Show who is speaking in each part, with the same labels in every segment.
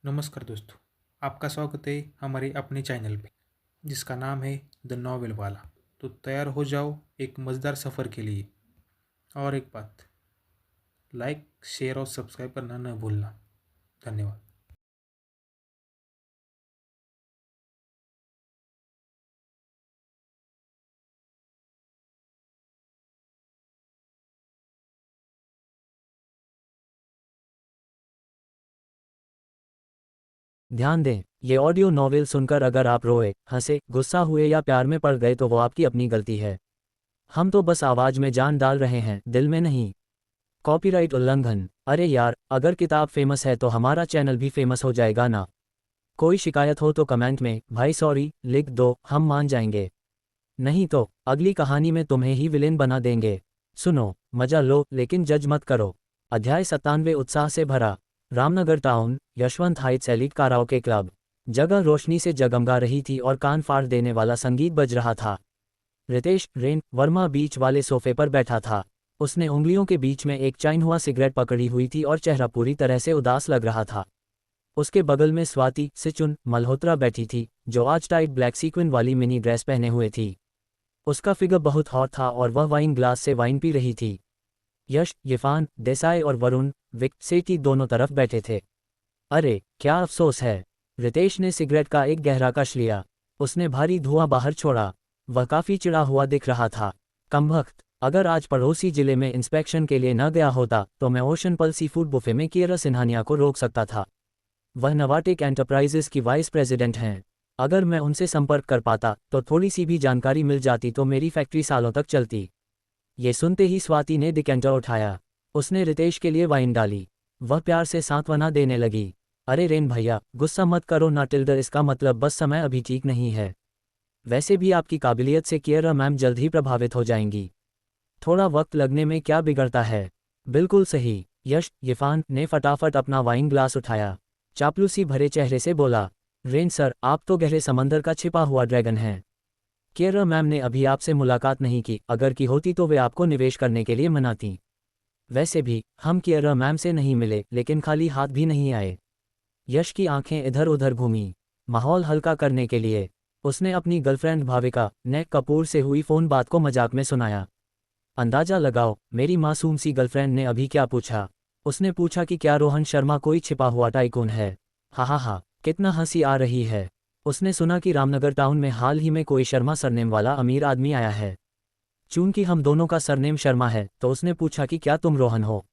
Speaker 1: नमस्कार दोस्तों, आपका स्वागत है हमारे अपने चैनल पे जिसका नाम है द नॉवेल वाला। तो तैयार हो जाओ एक मज़ेदार सफ़र के लिए। और एक बात, लाइक शेयर और सब्सक्राइब करना न भूलना। धन्यवाद।
Speaker 2: ध्यान दें, ये ऑडियो नॉवेल सुनकर अगर आप रोए, हंसे, गुस्सा हुए या प्यार में पड़ गए तो वो आपकी अपनी गलती है। हम तो बस आवाज में जान डाल रहे हैं, दिल में नहीं। कॉपीराइट उल्लंघन। अरे यार, अगर किताब फेमस है तो हमारा चैनल भी फेमस हो जाएगा ना। कोई शिकायत हो तो कमेंट में भाई सॉरी लिख दो, हम मान जाएंगे। नहीं तो अगली कहानी में तुम्हें ही विलेन बना देंगे। सुनो, मजा लो लेकिन जज मत करो। अध्याय 97 उत्साह से भरा। Ramnagar town, Yashwant Heights elite karaoke club. जगह रोशनी से जगमगा रही थी और कान फाड़ देने वाला संगीत बज रहा था। रितेश रेन वर्मा बीच वाले सोफे पर बैठा था। उसने उंगलियों के बीच में एक चाइन हुआ सिगरेट पकड़ी हुई थी और चेहरा पूरी तरह से उदास लग रहा था। उसके बगल में स्वाति सिचुन मल्होत्रा बैठी थी, जो आज टाइट ब्लैक सीक्वेंट वाली मिनी ड्रेस पहने हुए थी। उसका फिगर बहुत हॉट था और वह वाइन ग्लास से वाइन पी रही थी। यश, यिफान, देसाई और वरुण, विक, सेठी दोनों तरफ बैठे थे। अरे क्या अफसोस है। रितेश ने सिगरेट का एक गहरा कश लिया। उसने भारी धुआं बाहर छोड़ा। वह काफी चिढ़ा हुआ दिख रहा था। कमबख्त, अगर आज पड़ोसी जिले में इंस्पेक्शन के लिए न गया होता तो मैं ओशन पल सी फूड बुफे में कियरा सिन्हानिया को रोक सकता था। वह नवाटेक एंटरप्राइजेस की वाइस प्रेसिडेंट हैं। अगर मैं उनसे संपर्क कर पाता तो थोड़ी सी भी जानकारी मिल जाती तो मेरी फैक्ट्री सालों तक चलती। ये सुनते ही स्वाति ने डिकेंटर उठाया। उसने रितेश के लिए वाइन डाली। वह प्यार से सांत्वना देने लगी। अरे रेन भैया, गुस्सा मत करो ना टिल्डर, इसका मतलब बस समय अभी ठीक नहीं है। वैसे भी आपकी काबिलियत से कियरा मैम जल्द ही प्रभावित हो जाएंगी। थोड़ा वक्त लगने में क्या बिगड़ता है। बिल्कुल सही। यश, यिफान ने फटाफट अपना वाइन ग्लास उठाया। चापलूसी भरे चेहरे से बोला, रेन सर, आप तो गहरे समंदर का छिपा हुआ ड्रैगन हैं। कियरा मैम ने अभी आपसे मुलाकात नहीं की, अगर की होती तो वे आपको निवेश करने के लिए मनाती। वैसे भी हम कियरा मैम से नहीं मिले, लेकिन खाली हाथ भी नहीं आए। यश की आंखें इधर उधर घूमी। माहौल हल्का करने के लिए उसने अपनी गर्लफ्रेंड भाविका ने कपूर से हुई फोन बात को मजाक में सुनाया। अंदाजा लगाओ, मेरी मासूम सी गर्लफ्रेंड ने अभी क्या पूछा। उसने पूछा कि क्या रोहन शर्मा कोई छिपा हुआ टाइकून है। हा हा हा, कितना हंसी आ रही है। उसने सुना कि रामनगर टाउन में हाल ही में कोई शर्मा सरनेम वाला अमीर आदमी आया है। चूंकि हम दोनों का सरनेम शर्मा है तो उसने पूछा कि क्या तुम रोहन हो।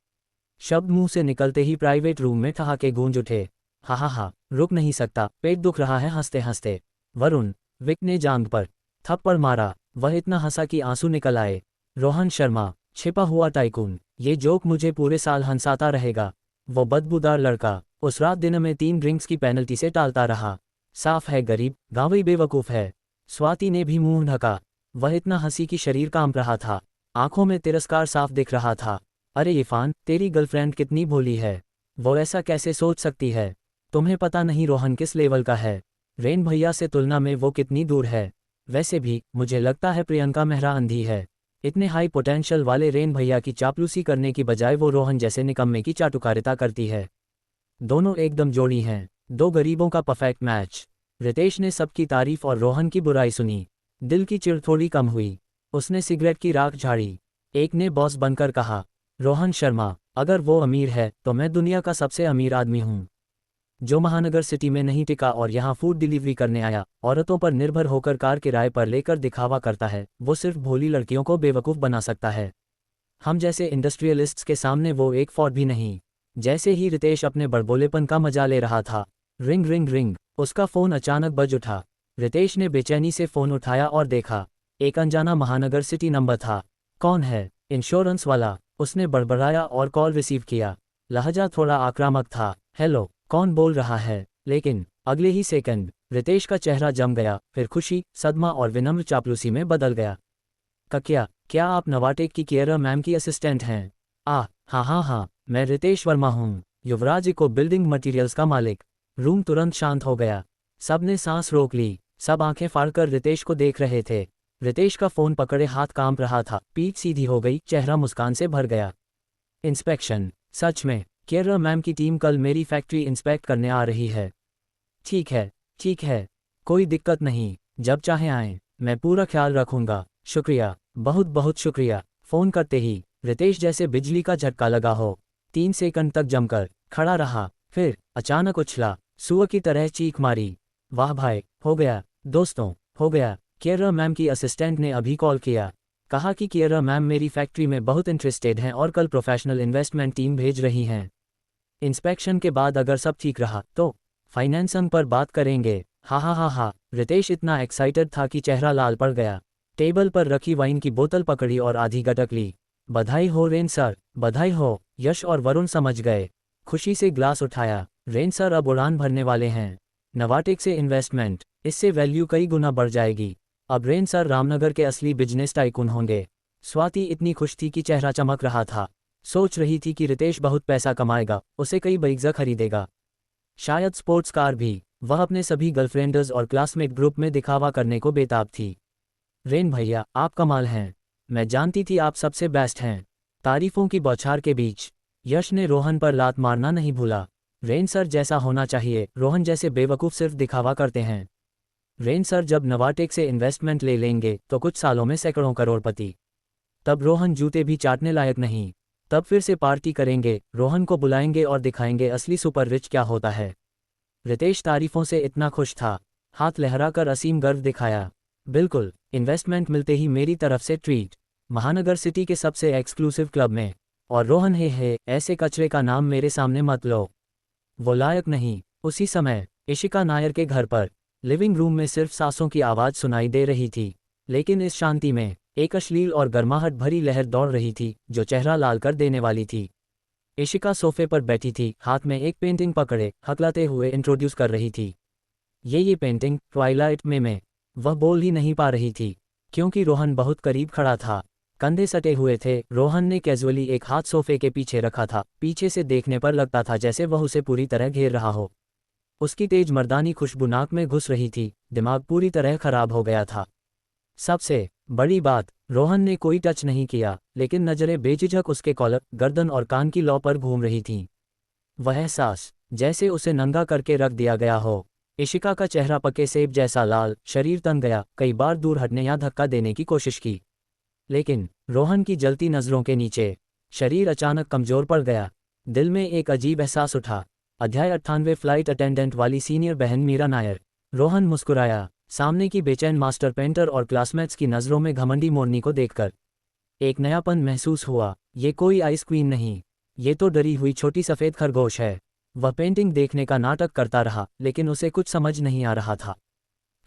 Speaker 2: शब्द मुंह से निकलते ही प्राइवेट रूम में ठहाके गूंज उठे। हा हा हा, रुक नहीं सकता, पेट दुख रहा है हंसते हंसते। वरुण, विक ने जांघ पर थप्पड़ मारा। वह इतना हंसा कि आंसू निकल आए। रोहन शर्मा, छिपा हुआ टाइकून, ये जोक मुझे पूरे साल हंसाता रहेगा। वो बदबूदार लड़का उस रात दिन में 3 ड्रिंक्स की पेनल्टी से टालता रहा। साफ है गरीब, गांवी बेवकूफ है। स्वाति ने भी मुंह ढका। वह इतना हंसी कि शरीर कांप रहा था। आंखों में तिरस्कार साफ दिख रहा था। अरे इरफान, तेरी गर्लफ्रेंड कितनी भोली है। वो ऐसा कैसे सोच सकती है। तुम्हें पता नहीं रोहन किस लेवल का है। रेन भैया से तुलना में वो कितनी दूर है। वैसे भी मुझे लगता है प्रियंका मेहरा अंधी है। इतने हाई पोटेंशियल वाले रेन भैया की चापलूसी करने की बजाय वो रोहन जैसे निकम्मे की चाटुकारिता करती है। दोनों एकदम जोड़ी हैं, दो गरीबों का परफेक्ट मैच। रितेश ने सबकी तारीफ और रोहन की बुराई सुनी। दिल की चिढ़ थोड़ी कम हुई। उसने सिगरेट की राख झाड़ी। एक ने बॉस बनकर कहा, रोहन शर्मा, अगर वो अमीर है तो मैं दुनिया का सबसे अमीर आदमी हूँ। जो महानगर सिटी में नहीं टिका और यहाँ फूड डिलीवरी करने आया, औरतों पर निर्भर होकर कार किराए पर लेकर दिखावा करता है, वो सिर्फ भोली लड़कियों को बेवकूफ़ बना सकता है। हम जैसे इंडस्ट्रियलिस्ट्स के सामने वो एक फॉड भी नहीं। जैसे ही रितेश अपने बड़बोलेपन का मजा ले रहा था, रिंग रिंग रिंग, उसका फ़ोन अचानक बज उठा। रितेश ने बेचैनी से फ़ोन उठाया और देखा, एक अनजाना महानगर सिटी नंबर था। कौन है? इंश्योरेंस वाला, उसने बड़बड़ाया और कॉल रिसीव किया। लहजा थोड़ा आक्रामक था। हेलो, कौन बोल रहा है? लेकिन अगले ही सेकंड रितेश का चेहरा जम गया, फिर खुशी, सदमा और विनम्र चापलूसी में बदल गया। क्या आप नवाटेक की कियरा मैम की असिस्टेंट हैं? हाँ हाँ हाँ, मैं रितेश वर्मा हूँ, युवराज इको बिल्डिंग मटेरियल्स का मालिक। रूम तुरंत शांत हो गया। सब ने सांस रोक ली। सब आंखें फाड़कर रितेश को देख रहे थे। रितेश का फोन पकड़े हाथ कांप रहा था, पीठ सीधी हो गई, चेहरा मुस्कान से भर गया। इंस्पेक्शन, सच में? केयरा मैम की टीम कल मेरी फैक्ट्री इंस्पेक्ट करने आ रही है। ठीक है, ठीक है, कोई दिक्कत नहीं, जब चाहे आएं, मैं पूरा ख्याल रखूंगा। शुक्रिया, बहुत बहुत शुक्रिया। फोन करते ही रितेश जैसे बिजली का झटका लगा हो, 3 सेकंड तक जमकर खड़ा रहा, फिर अचानक उछला, सुअर की तरह चीख मारी। वाह भाई, हो गया दोस्तों, हो गया। केयरा मैम की असिस्टेंट ने अभी कॉल किया, कहा कि केयरा मैम मेरी फैक्ट्री में बहुत इंटरेस्टेड हैं और कल प्रोफेशनल इन्वेस्टमेंट टीम भेज रही हैं। इंस्पेक्शन के बाद अगर सब ठीक रहा तो फाइनेंसिंग पर बात करेंगे। हा हा हा हा। रितेश इतना एक्साइटेड था कि चेहरा लाल पड़ गया। टेबल पर रखी वाइन की बोतल पकड़ी और आधी गटक ली। बधाई हो रेन सर, बधाई हो। यश और वरुण समझ गए, खुशी से ग्लास उठाया। रेन सर अब उड़ान भरने वाले हैं। नवाटेक से इन्वेस्टमेंट, इससे वैल्यू कई गुना बढ़ जाएगी। अब रेन सर रामनगर के असली बिजनेस टाइकून होंगे। स्वाति इतनी खुश थी कि चेहरा चमक रहा था। सोच रही थी कि रितेश बहुत पैसा कमाएगा, उसे कई बाइक्स खरीदेगा, शायद स्पोर्ट्स कार भी। वह अपने सभी गर्लफ्रेंड्स और क्लासमेट ग्रुप में दिखावा करने को बेताब थी। रेन भैया, आप कमाल हैं, मैं जानती थी आप सबसे बेस्ट हैं। तारीफों की बौछार के बीच यश ने रोहन पर लात मारना नहीं भूला। रेन सर जैसा होना चाहिए, रोहन जैसे बेवकूफ़ सिर्फ दिखावा करते हैं। रेन सर जब नवाटेक से इन्वेस्टमेंट ले लेंगे तो कुछ सालों में सैकड़ों करोड़पति। तब रोहन जूते भी चाटने लायक नहीं। तब फिर से पार्टी करेंगे, रोहन को बुलाएंगे और दिखाएंगे असली सुपर रिच क्या होता है। रितेश तारीफों से इतना खुश था, हाथ लहराकर असीम गर्व दिखाया। बिल्कुल, इन्वेस्टमेंट मिलते ही मेरी तरफ से ट्रीट, महानगर सिटी के सबसे एक्सक्लूसिव क्लब में। और रोहन हे ऐसे कचरे का नाम मेरे सामने मत लो, वो लायक नहीं। उसी समय इशिका नायर के घर पर लिविंग रूम में सिर्फ सांसों की आवाज़ सुनाई दे रही थी, लेकिन इस शांति में एक अश्लील और गर्माहट भरी लहर दौड़ रही थी जो चेहरा लाल कर देने वाली थी। इशिका सोफे पर बैठी थी, हाथ में एक पेंटिंग पकड़े हकलाते हुए इंट्रोड्यूस कर रही थी। ये पेंटिंग ट्वाइलाइट में। वह बोल ही नहीं पा रही थी क्योंकि रोहन बहुत करीब खड़ा था, कंधे सटे हुए थे। रोहन ने कैजुअली एक हाथ सोफे के पीछे रखा था, पीछे से देखने पर लगता था जैसे वह उसे पूरी तरह घेर रहा हो। उसकी तेज मर्दानी खुशबू नाक में घुस रही थी, दिमाग पूरी तरह खराब हो गया था। सबसे बड़ी बात, रोहन ने कोई टच नहीं किया, लेकिन नजरें बेझिझक उसके कॉलर, गर्दन और कान की लौ पर घूम रही थीं। वह एहसास जैसे उसे नंगा करके रख दिया गया हो। इशिका का चेहरा पके सेब जैसा लाल, शरीर तन गया, कई बार दूर हटने या धक्का देने की कोशिश की, लेकिन रोहन की जलती नज़रों के नीचे शरीर अचानक कमजोर पड़ गया। दिल में एक अजीब एहसास उठा। अध्याय 98 फ्लाइट अटेंडेंट वाली सीनियर बहन मीरा नायर। रोहन मुस्कुराया, सामने की बेचैन मास्टर पेंटर और क्लासमेट्स की नज़रों में घमंडी मोरनी को देखकर एक नयापन महसूस हुआ। ये कोई आइस क्वीन नहीं, ये तो डरी हुई छोटी सफ़ेद खरगोश है। वह पेंटिंग देखने का नाटक करता रहा, लेकिन उसे कुछ समझ नहीं आ रहा था।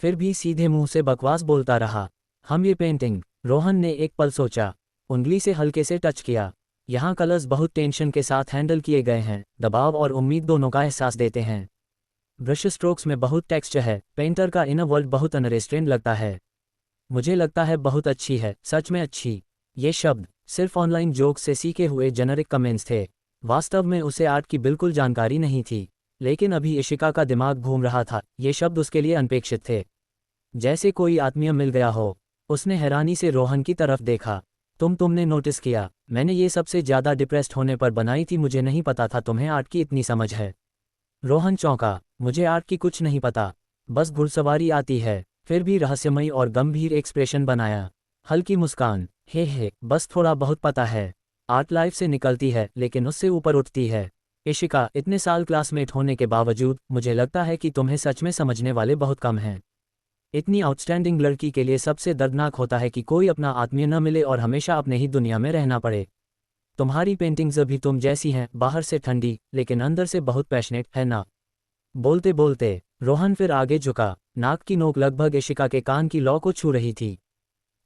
Speaker 2: फिर भी सीधे मुंह से बकवास बोलता रहा। हम ये पेंटिंग, रोहन ने एक पल सोचा, उंगली से हल्के से टच किया। यहाँ कलर्स बहुत टेंशन के साथ हैंडल किए गए हैं, दबाव और उम्मीद दोनों का एहसास देते हैं। ब्रश स्ट्रोक्स में बहुत टेक्सचर है, पेंटर का इनर वर्ल्ड बहुत अनरेस्ट्रेंड लगता है। मुझे लगता है बहुत अच्छी है, सच में अच्छी। ये शब्द सिर्फ ऑनलाइन जोक्स से सीखे हुए जेनरिक कमेंट्स थे। वास्तव में उसे आर्ट की बिल्कुल जानकारी नहीं थी, लेकिन अभी इशिका का दिमाग घूम रहा था। ये शब्द उसके लिए अनपेक्षित थे, जैसे कोई आत्मीय मिल गया हो। उसने हैरानी से रोहन की तरफ देखा। तुमने नोटिस किया, मैंने ये सबसे ज़्यादा डिप्रेस्ड होने पर बनाई थी। मुझे नहीं पता था तुम्हें आर्ट की इतनी समझ है। रोहन चौंका, मुझे आर्ट की कुछ नहीं पता, बस घुड़सवारी आती है। फिर भी रहस्यमयी और गंभीर एक्सप्रेशन बनाया, हल्की मुस्कान, हे बस थोड़ा बहुत पता है। आर्ट लाइफ से निकलती है, लेकिन उससे ऊपर उठती है। इशिका, इतने साल क्लासमेट होने के बावजूद मुझे लगता है कि तुम्हें सच में समझने वाले बहुत कम हैं। इतनी आउटस्टैंडिंग लड़की के लिए सबसे दर्दनाक होता है कि कोई अपना आत्मीय न मिले और हमेशा अपने ही दुनिया में रहना पड़े। तुम्हारी पेंटिंग्स अभी तुम जैसी हैं, बाहर से ठंडी लेकिन अंदर से बहुत पैशनेट है ना। बोलते बोलते रोहन फिर आगे झुका, नाक की नोक लगभग इशिका के कान की लौ को छू रही थी।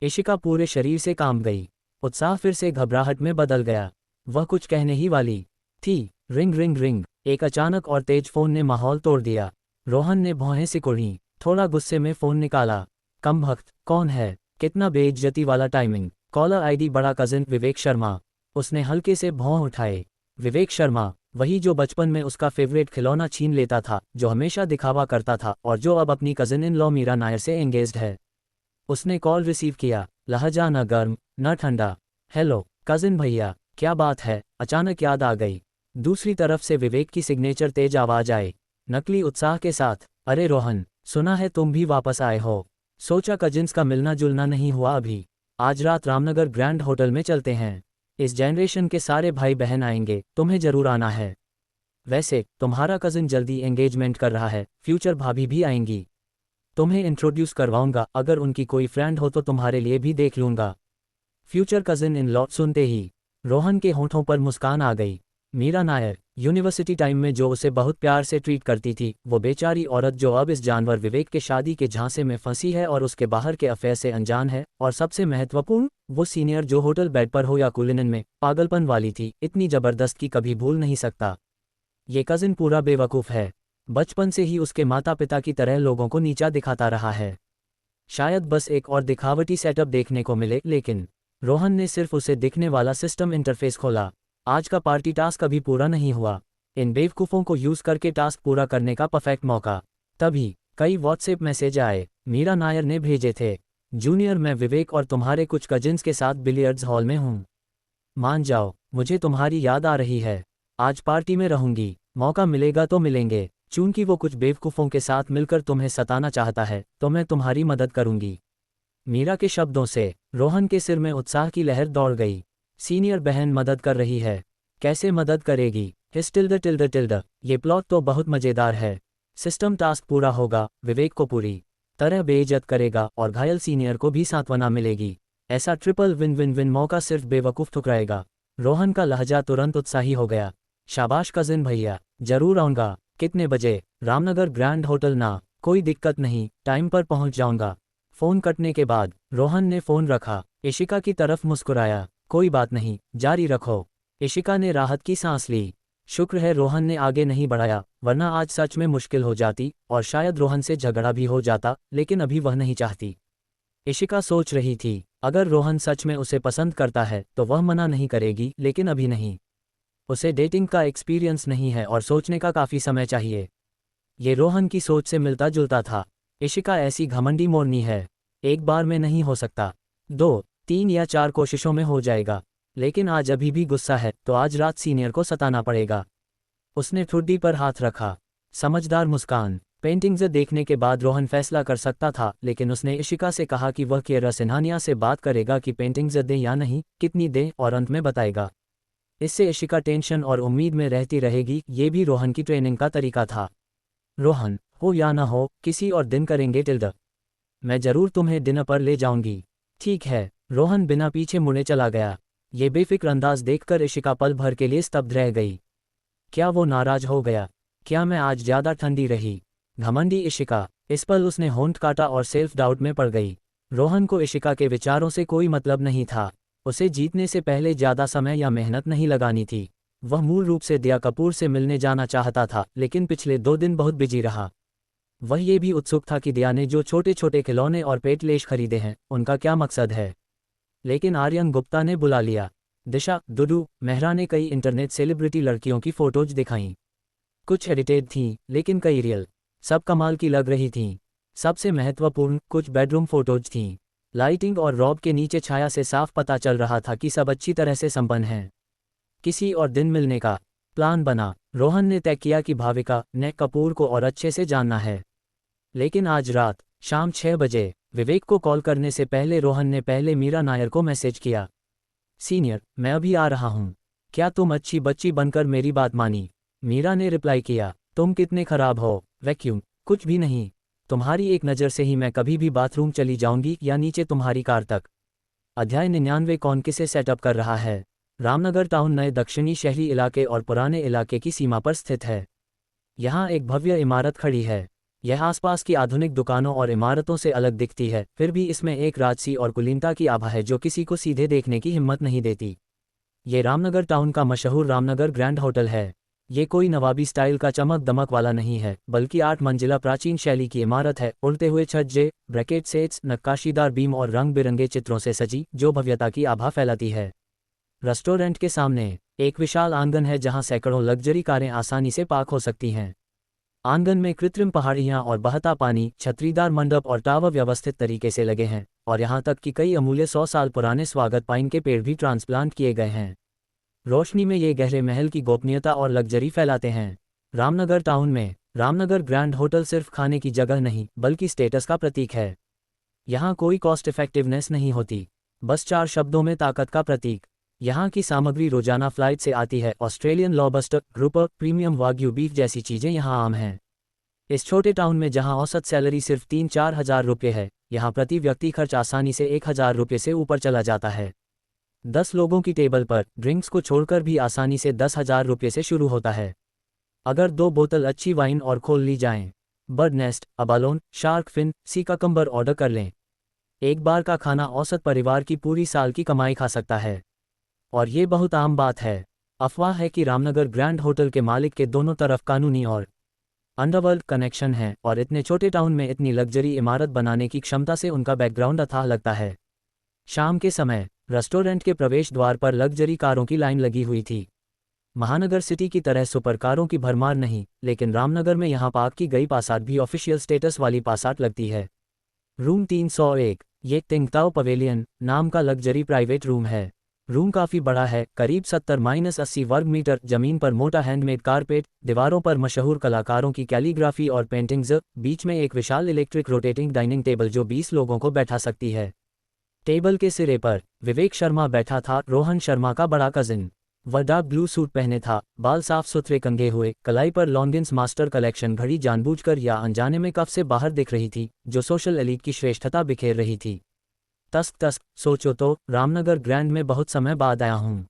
Speaker 2: इशिका पूरे शरीर से कांप गई, उत्साह फिर से घबराहट में बदल गया। वह कुछ कहने ही वाली थी। रिंग रिंग रिंग, एक अचानक और तेज फोन ने माहौल तोड़ दिया। रोहन ने भौहें सिकुड़ी, थोड़ा गुस्से में फोन निकाला। कमबख्त, कौन है? कितना बेइज्जती वाला टाइमिंग। कॉलर आईडी बड़ा कजिन विवेक शर्मा। उसने हल्के से भौं उठाए। विवेक शर्मा, वही जो बचपन में उसका फेवरेट खिलौना छीन लेता था, जो हमेशा दिखावा करता था और जो अब अपनी cousin in law Meera Nair से एंगेज्ड है। उसने कॉल रिसीव किया, लहजा न गर्म न ठंडा। हेलो कजिन भैया, क्या बात है? अचानक याद आ गई। दूसरी तरफ से विवेक की सिग्नेचर तेज आवाज आए, नकली उत्साह के साथ, अरे रोहन, सुना है तुम भी वापस आए हो। सोचा कजिन्स का मिलना जुलना नहीं हुआ अभी। आज रात रामनगर ग्रैंड होटल में चलते हैं। इस जनरेशन के सारे भाई बहन आएंगे, तुम्हें जरूर आना है। वैसे तुम्हारा कजिन जल्दी एंगेजमेंट कर रहा है, फ्यूचर भाभी भी आएंगी। तुम्हें इंट्रोड्यूस करवाऊंगा, अगर उनकी कोई फ्रेंड हो तो तुम्हारे लिए भी देख लूंगा। Future cousin in law. सुनते ही रोहन के होंठों पर मुस्कान आ गई। मीरा नायर, यूनिवर्सिटी टाइम में जो उसे बहुत प्यार से ट्रीट करती थी, वो बेचारी औरत जो अब इस जानवर विवेक के शादी के झांसे में फंसी है और उसके बाहर के अफेयर से अनजान है, और सबसे महत्वपूर्ण, वो सीनियर जो होटल बेड पर हो या कुलिनन में पागलपन वाली थी, इतनी जबरदस्त की कभी भूल नहीं सकता। ये कजिन पूरा बेवकूफ़ है। बचपन से ही उसके माता पिता की तरह लोगों को नीचा दिखाता रहा है। शायद बस एक और दिखावटी सेटअप देखने को मिले, लेकिन रोहन ने सिर्फ उसे दिखने वाला सिस्टम इंटरफेस खोला। आज का पार्टी टास्क अभी पूरा नहीं हुआ। इन बेवकूफ़ों को यूज़ करके टास्क पूरा करने का परफेक्ट मौका। तभी कई व्हाट्सएप मैसेज आए। मीरा नायर ने भेजे थे, जूनियर, मैं विवेक और तुम्हारे कुछ कजिन्स के साथ बिलियर्ड्स हॉल में हूँ। मान जाओ, मुझे तुम्हारी याद आ रही है। आज पार्टी में रहूंगी, मौका मिलेगा तो मिलेंगे। चूंकि वो कुछ बेवकूफ़ों के साथ मिलकर तुम्हें सताना चाहता है, तो मैं तुम्हारी मदद करूंगी। मीरा के शब्दों से रोहन के सिर में उत्साह की लहर दौड़ गई। सीनियर बहन मदद कर रही है, कैसे मदद करेगी? हिस टिल्ड टिल्ड टिल्ड, ये प्लॉट तो बहुत मज़ेदार है। सिस्टम टास्क पूरा होगा, विवेक को पूरी तरह बेइज्जत करेगा और घायल सीनियर को भी सांत्वना मिलेगी। ऐसा ट्रिपल विन विन विन मौका सिर्फ बेवकूफ़ ठुकराएगा। रोहन का लहजा तुरंत उत्साही हो गया। शाबाश कजिन भैया, जरूर आऊँगा। कितने बजे? रामनगर ग्रैंड होटल ना, कोई दिक्कत नहीं, टाइम पर पहुंच जाऊंगा। फ़ोन कटने के बाद रोहन ने फ़ोन रखा। इशिका की तरफ मुस्कुराया, कोई बात नहीं, जारी रखो। इशिका ने राहत की सांस ली। शुक्र है रोहन ने आगे नहीं बढ़ाया, वरना आज सच में मुश्किल हो जाती और शायद रोहन से झगड़ा भी हो जाता, लेकिन अभी वह नहीं चाहती। इशिका सोच रही थी, अगर रोहन सच में उसे पसंद करता है तो वह मना नहीं करेगी, लेकिन अभी नहीं। उसे डेटिंग का एक्सपीरियंस नहीं है और सोचने का काफ़ी समय चाहिए। ये रोहन की सोच से मिलता जुलता था। इशिका ऐसी घमंडी मोरनी है, एक बार में नहीं हो सकता, 2, 3 या 4 कोशिशों में हो जाएगा। लेकिन आज अभी भी गुस्सा है, तो आज रात सीनियर को सताना पड़ेगा। उसने ठुड्डी पर हाथ रखा। समझदार मुस्कान। पेंटिंग्स देखने के बाद रोहन फैसला कर सकता था, लेकिन उसने इशिका से कहा कि वह किरा सिन्हानिया से बात करेगा कि पेंटिंग्स दे या नहीं, कितनी दे, और अंत में बताएगा। इससे इशिका टेंशन और उम्मीद में रहती रहेगी। ये भी रोहन की ट्रेनिंग का तरीका था। रोहन, हो या ना हो, किसी और दिन करेंगे टिल्ड। मैं जरूर तुम्हें डिनर पर ले जाऊंगी। ठीक है। रोहन बिना पीछे मुड़े चला गया। ये बेफिक्र अंदाज देखकर इशिका पल भर के लिए स्तब्ध रह गई। क्या वो नाराज हो गया? क्या मैं आज ज़्यादा ठंडी रही? घमंडी इशिका। इस पल उसने होंठ काटा और सेल्फ डाउट में पड़ गई। रोहन को इशिका के विचारों से कोई मतलब नहीं था। उसे जीतने से पहले ज़्यादा समय या मेहनत नहीं लगानी थी। वह मूल रूप से दिया कपूर से मिलने जाना चाहता था, लेकिन पिछले 2 दिन बहुत बिजी रहा। वह ये भी उत्सुक था कि दिया ने जो छोटे छोटे खिलौने और पेटलेश खरीदे हैं, उनका क्या मकसद है। लेकिन आर्यन गुप्ता ने बुला लिया। दिशा, दुडू, मेहरा ने कई इंटरनेट सेलिब्रिटी लड़कियों की फ़ोटोज दिखाईं। कुछ एडिटेड थीं, लेकिन कई रियल। सब कमाल की लग रही थीं। सबसे महत्वपूर्ण, कुछ बेडरूम फ़ोटोज थीं। लाइटिंग और रॉब के नीचे छाया से साफ पता चल रहा था कि सब अच्छी तरह से संपन्न हैं। किसी और दिन मिलने का प्लान बना। रोहन ने तय किया कि भाविका ने कपूर को और अच्छे से जानना है। लेकिन आज रात शाम 6 बजे विवेक को कॉल करने से पहले रोहन ने पहले मीरा नायर को मैसेज किया। सीनियर, मैं अभी आ रहा हूँ, क्या तुम अच्छी बच्ची बनकर मेरी बात मानी? मीरा ने रिप्लाई किया, तुम कितने खराब हो। वैक्यूम, कुछ भी नहीं। तुम्हारी एक नज़र से ही मैं कभी भी बाथरूम चली जाऊंगी या नीचे तुम्हारी कार तक। अध्याय 99 कौन किसे सेटअप कर रहा है? रामनगर टाउन नए दक्षिणी शहरी इलाके और पुराने इलाके की सीमा पर स्थित है। यहाँ एक भव्य इमारत खड़ी है। यह आसपास की आधुनिक दुकानों और इमारतों से अलग दिखती है, फिर भी इसमें एक राजसी और कुलीनता की आभा है जो किसी को सीधे देखने की हिम्मत नहीं देती। ये रामनगर टाउन का मशहूर रामनगर ग्रैंड होटल है। ये कोई नवाबी स्टाइल का चमक दमक वाला नहीं है, बल्कि 8 मंजिला प्राचीन शैली की इमारत है, उड़ते हुए छज्जे, ब्रैकेट सेट्स, नक्काशीदार बीम और रंग बिरंगे चित्रों से सजी, जो भव्यता की आभा फैलाती है। रेस्टोरेंट के सामने एक विशाल आंगन है जहां सैकड़ों लग्जरी कारें आसानी से पार्क हो सकती हैं। आंगन में कृत्रिम पहाड़ियां और बहता पानी, छतरीदार मंडप और टावर व्यवस्थित तरीके से लगे हैं, और यहां तक कि कई अमूल्य 100 साल पुराने स्वागत पाइन के पेड़ भी ट्रांसप्लांट किए गए हैं। रोशनी में ये गहरे महल की गोपनीयता और लग्जरी फैलाते हैं। रामनगर टाउन में रामनगर ग्रैंड होटल सिर्फ खाने की जगह नहीं बल्कि स्टेटस का प्रतीक है। यहाँ कोई कॉस्ट इफेक्टिवनेस नहीं होती, बस 4 शब्दों में ताकत का प्रतीक। यहाँ की सामग्री रोजाना फ्लाइट से आती है। Australian lobster, grouper, premium wagyu beef जैसी चीज़ें यहाँ आम हैं। इस छोटे टाउन में जहाँ औसत सैलरी सिर्फ 3-4 हज़ार रुपये है, यहाँ प्रति व्यक्ति खर्च आसानी से 1,000 रुपये से ऊपर चला जाता है। 10 लोगों की टेबल पर ड्रिंक्स को छोड़कर भी आसानी से 10,000 रुपये से शुरू होता है। अगर 2 बोतल अच्छी वाइन और खोल ली जाएं, बर्ड नेस्ट, अबालोन, शार्क फिन, सी ककम्बर ऑर्डर कर लें। एक बार का खाना औसत परिवार की पूरी साल की कमाई खा सकता है। और ये बहुत आम बात है। अफवाह है कि रामनगर ग्रैंड होटल के मालिक के दोनों तरफ कानूनी और अंडरवर्ल्ड कनेक्शन है और इतने छोटे टाउन में इतनी लग्जरी इमारत बनाने की क्षमता से उनका बैकग्राउंड अथाह लगता है। शाम के समय रेस्टोरेंट के प्रवेश द्वार पर लग्जरी कारों की लाइन लगी हुई थी। महानगर सिटी की तरह सुपर कारों की भरमार नहीं, लेकिन रामनगर में यहाँ पार्क की गई पासाट भी ऑफिशियल स्टेटस वाली पासाट लगती है। रूम 301, ये तिंगताओ पवेलियन नाम का लग्जरी प्राइवेट रूम है। रूम काफ़ी बड़ा है, करीब 70-80 वर्ग मीटर। जमीन पर मोटा हैंडमेड कारपेट, दीवारों पर मशहूर कलाकारों की कैलीग्राफी और पेंटिंग्स, बीच में एक विशाल इलेक्ट्रिक रोटेटिंग डाइनिंग टेबल जो 20 लोगों को बैठा सकती है। टेबल के सिरे पर विवेक शर्मा बैठा था, रोहन शर्मा का बड़ा कजिन। वह डार्क ब्लू सूट पहने था, बाल साफ सुथरे कंघे हुए, कलाई पर लॉन्गिन्स मास्टर कलेक्शन घड़ी जानबूझकर या अनजाने में कफ से बाहर दिख रही थी, जो सोशल एलीट की श्रेष्ठता बिखेर रही थी। तस्क सोचो तो, रामनगर ग्रैंड में बहुत समय बाद आया हूँ।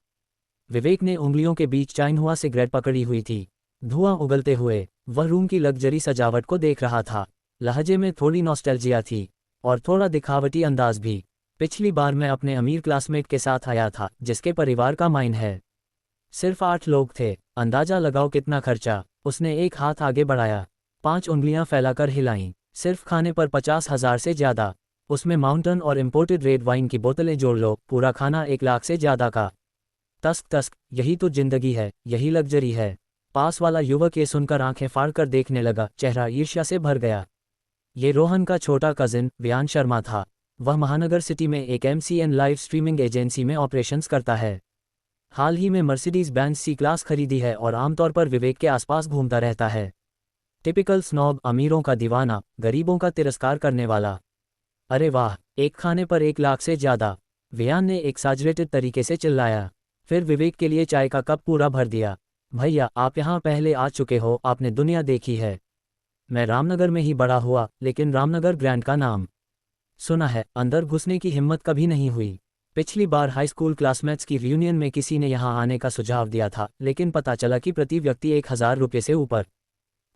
Speaker 2: विवेक ने उंगलियों के बीच चाइनहुआ सिगरेट पकड़ी हुई थी, धुआं उगलते हुए वह रूम की लग्जरी सजावट को देख रहा था। लहजे में थोड़ी नॉस्टैल्जिया थी और थोड़ा दिखावटी अंदाज भी। पिछली बार मैं अपने अमीर क्लासमेट के साथ आया था, जिसके परिवार का माइन है। सिर्फ 8 लोग थे, अंदाजा लगाओ कितना खर्चा। उसने एक हाथ आगे बढ़ाया, 5 उंगलियां फैलाकर हिलाईं। सिर्फ खाने पर 50,000 से ज़्यादा, उसमें माउंटेन और इम्पोर्टेड रेड वाइन की बोतलें जोड़ लो, पूरा खाना 1 लाख से ज़्यादा का। तस्क, यही तो जिंदगी है, यही लग्जरी है। पास वाला युवक ये सुनकर आंखें फाड़कर देखने लगा, चेहरा ईर्ष्या से भर गया। ये रोहन का छोटा कजिन व्यान शर्मा था। वह महानगर सिटी में एक MCN लाइव स्ट्रीमिंग एजेंसी में ऑपरेशंस करता है। हाल ही में मर्सिडीज बेंज C क्लास खरीदी है और आमतौर पर विवेक के आसपास घूमता रहता है। टिपिकल स्नॉब, अमीरों का दीवाना, गरीबों का तिरस्कार करने वाला। अरे वाह, एक खाने पर 1 लाख से ज़्यादा, व्यान ने एक्साजरेटेड तरीके से चिल्लाया। फिर विवेक के लिए चाय का कप पूरा भर दिया। भैया, आप यहाँ पहले आ चुके हो, आपने दुनिया देखी है। मैं रामनगर में ही बड़ा हुआ, लेकिन रामनगर ग्रैंड का नाम सुना है, अंदर घुसने की हिम्मत कभी नहीं हुई। पिछली बार हाई स्कूल क्लासमेट्स की रियूनियन में किसी ने यहाँ आने का सुझाव दिया था, लेकिन पता चला कि प्रति व्यक्ति 1,000 रुपये से ऊपर।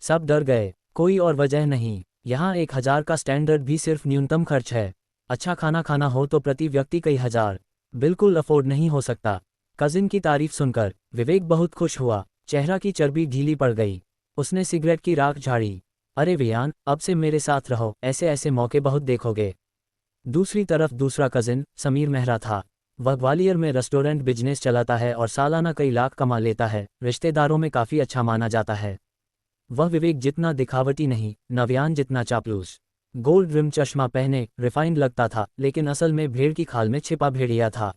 Speaker 2: सब डर गए, कोई और वजह नहीं। यहाँ 1,000 का स्टैंडर्ड भी सिर्फ न्यूनतम खर्च है। अच्छा खाना खाना हो तो प्रति व्यक्ति कई हज़ार बिल्कुल अफोर्ड नहीं हो सकता। कजिन की तारीफ सुनकर विवेक बहुत खुश हुआ, चेहरा की चर्बी ढीली पड़ गई। उसने सिगरेट की राख झाड़ी। अरे वियान, अब से मेरे साथ रहो, ऐसे ऐसे मौके बहुत देखोगे। दूसरी तरफ दूसरा कजिन समीर मेहरा था। वह ग्वालियर में रेस्टोरेंट बिजनेस चलाता है और सालाना कई लाख कमा लेता है, रिश्तेदारों में काफ़ी अच्छा माना जाता है। वह विवेक जितना दिखावटी नहीं, नव्यान जितना चापलूस। गोल्ड रिम चश्मा पहने रिफाइंड लगता था, लेकिन असल में भेड़ की खाल में छिपा भेड़िया था।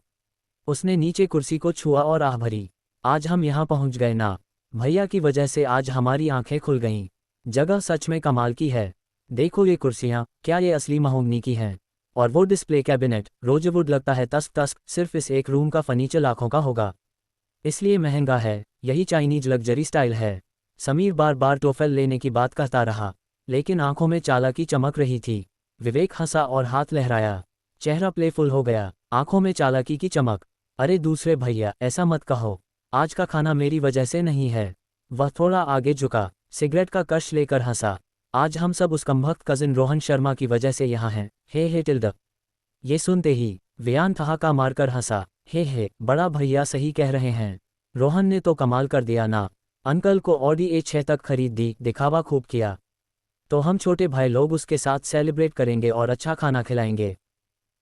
Speaker 2: उसने नीचे कुर्सी को छुआ और आह भरी। आज हम यहाँ पहुँच गए ना, भैया की वजह से आज हमारी आंखें खुल गईं। जगह सच में कमाल की है। देखो ये कुर्सियाँ, क्या ये असली महोगनी की हैं? और वो डिस्प्ले कैबिनेट, रोजवुड लगता है। तस्क, सिर्फ इस एक रूम का फर्नीचर लाखों का होगा, इसलिए महंगा है। यही चाइनीज लग्जरी स्टाइल है। समीर बार बार टोफल लेने की बात कहता रहा, लेकिन आंखों में चालाकी चमक रही थी। विवेक हंसा और हाथ लहराया, चेहरा प्लेफुल हो गया। आंखों में चालाकी की चमक। अरे दूसरे भैया, ऐसा मत कहो, आज का खाना मेरी वजह से नहीं है। वह थोड़ा आगे झुका, सिगरेट का कश लेकर हंसा। आज हम सब उस कमबख्त कजिन रोहन शर्मा की वजह से यहाँ हैं। हे टिल्ड। ये सुनते ही व्यान ठहाका मारकर हंसा। हे, बड़ा भैया सही कह रहे हैं, रोहन ने तो कमाल कर दिया ना। अंकल को ऑडी A6 तक खरीद दी, दिखावा खूब किया। तो हम छोटे भाई लोग उसके साथ सेलिब्रेट करेंगे और अच्छा खाना खिलाएंगे।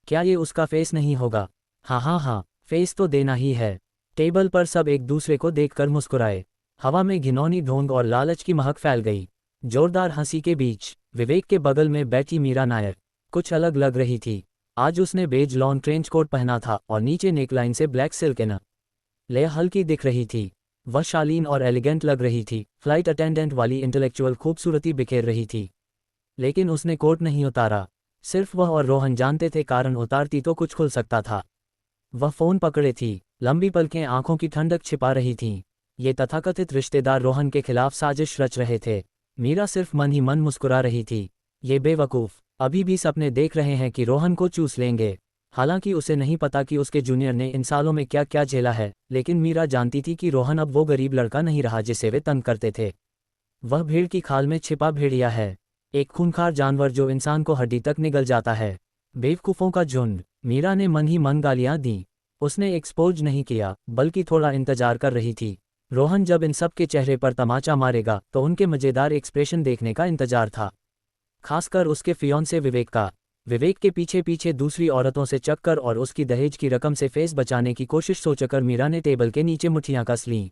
Speaker 2: क्या ये उसका फेस नहीं होगा? हाँ, फेस तो देना ही है। टेबल पर सब एक दूसरे को देखकर मुस्कुराए। हवा में घिनौनी ढोंग और लालच की महक फैल गई। जोरदार हंसी के बीच विवेक के बगल में बैठी मीरा नायर कुछ अलग लग रही थी। आज उसने बेज लॉन ट्रेंच कोट पहना था और नीचे नेकलाइन से ब्लैक सिल्क एन लेया हल्की दिख रही थी। वह शालीन और एलिगेंट लग रही थी, फ्लाइट अटेंडेंट वाली इंटेलेक्चुअल खूबसूरती बिखेर रही थी। लेकिन उसने कोट नहीं उतारा। सिर्फ वह और रोहन जानते थे, कारण उतारती तो कुछ खुल सकता था। वह फ़ोन पकड़े थी, लंबी पलकें आंखों की ठंडक छिपा रही थीं। ये तथाकथित रिश्तेदार रोहन के खिलाफ साजिश रच रहे थे। मीरा सिर्फ मन ही मन मुस्कुरा रही थी। ये बेवकूफ़ अभी भी सपने देख रहे हैं कि रोहन को चूस लेंगे। हालांकि उसे नहीं पता कि उसके जूनियर ने इन सालों में क्या क्या झेला है, लेकिन मीरा जानती थी कि रोहन अब वो गरीब लड़का नहीं रहा जिसे वे तंग करते थे। वह भीड़ की खाल में छिपा भेड़िया है, एक खूंखार जानवर जो इंसान को हड्डी तक निगल जाता है। बेवकूफ़ों का झुंड। मीरा ने मन ही मन गालियां दी। उसने एक्सपोज नहीं किया, बल्कि थोड़ा इंतजार कर रही थी। रोहन जब इन सब के चेहरे पर तमाचा मारेगा तो उनके मज़ेदार एक्सप्रेशन देखने का इंतजार था। खासकर उसके फियोंसे विवेक का। विवेक के पीछे पीछे दूसरी औरतों से चक्कर और उसकी दहेज की रकम से फेस बचाने की कोशिश सोचकर मीरा ने टेबल के नीचे मुट्ठियां कस लीं।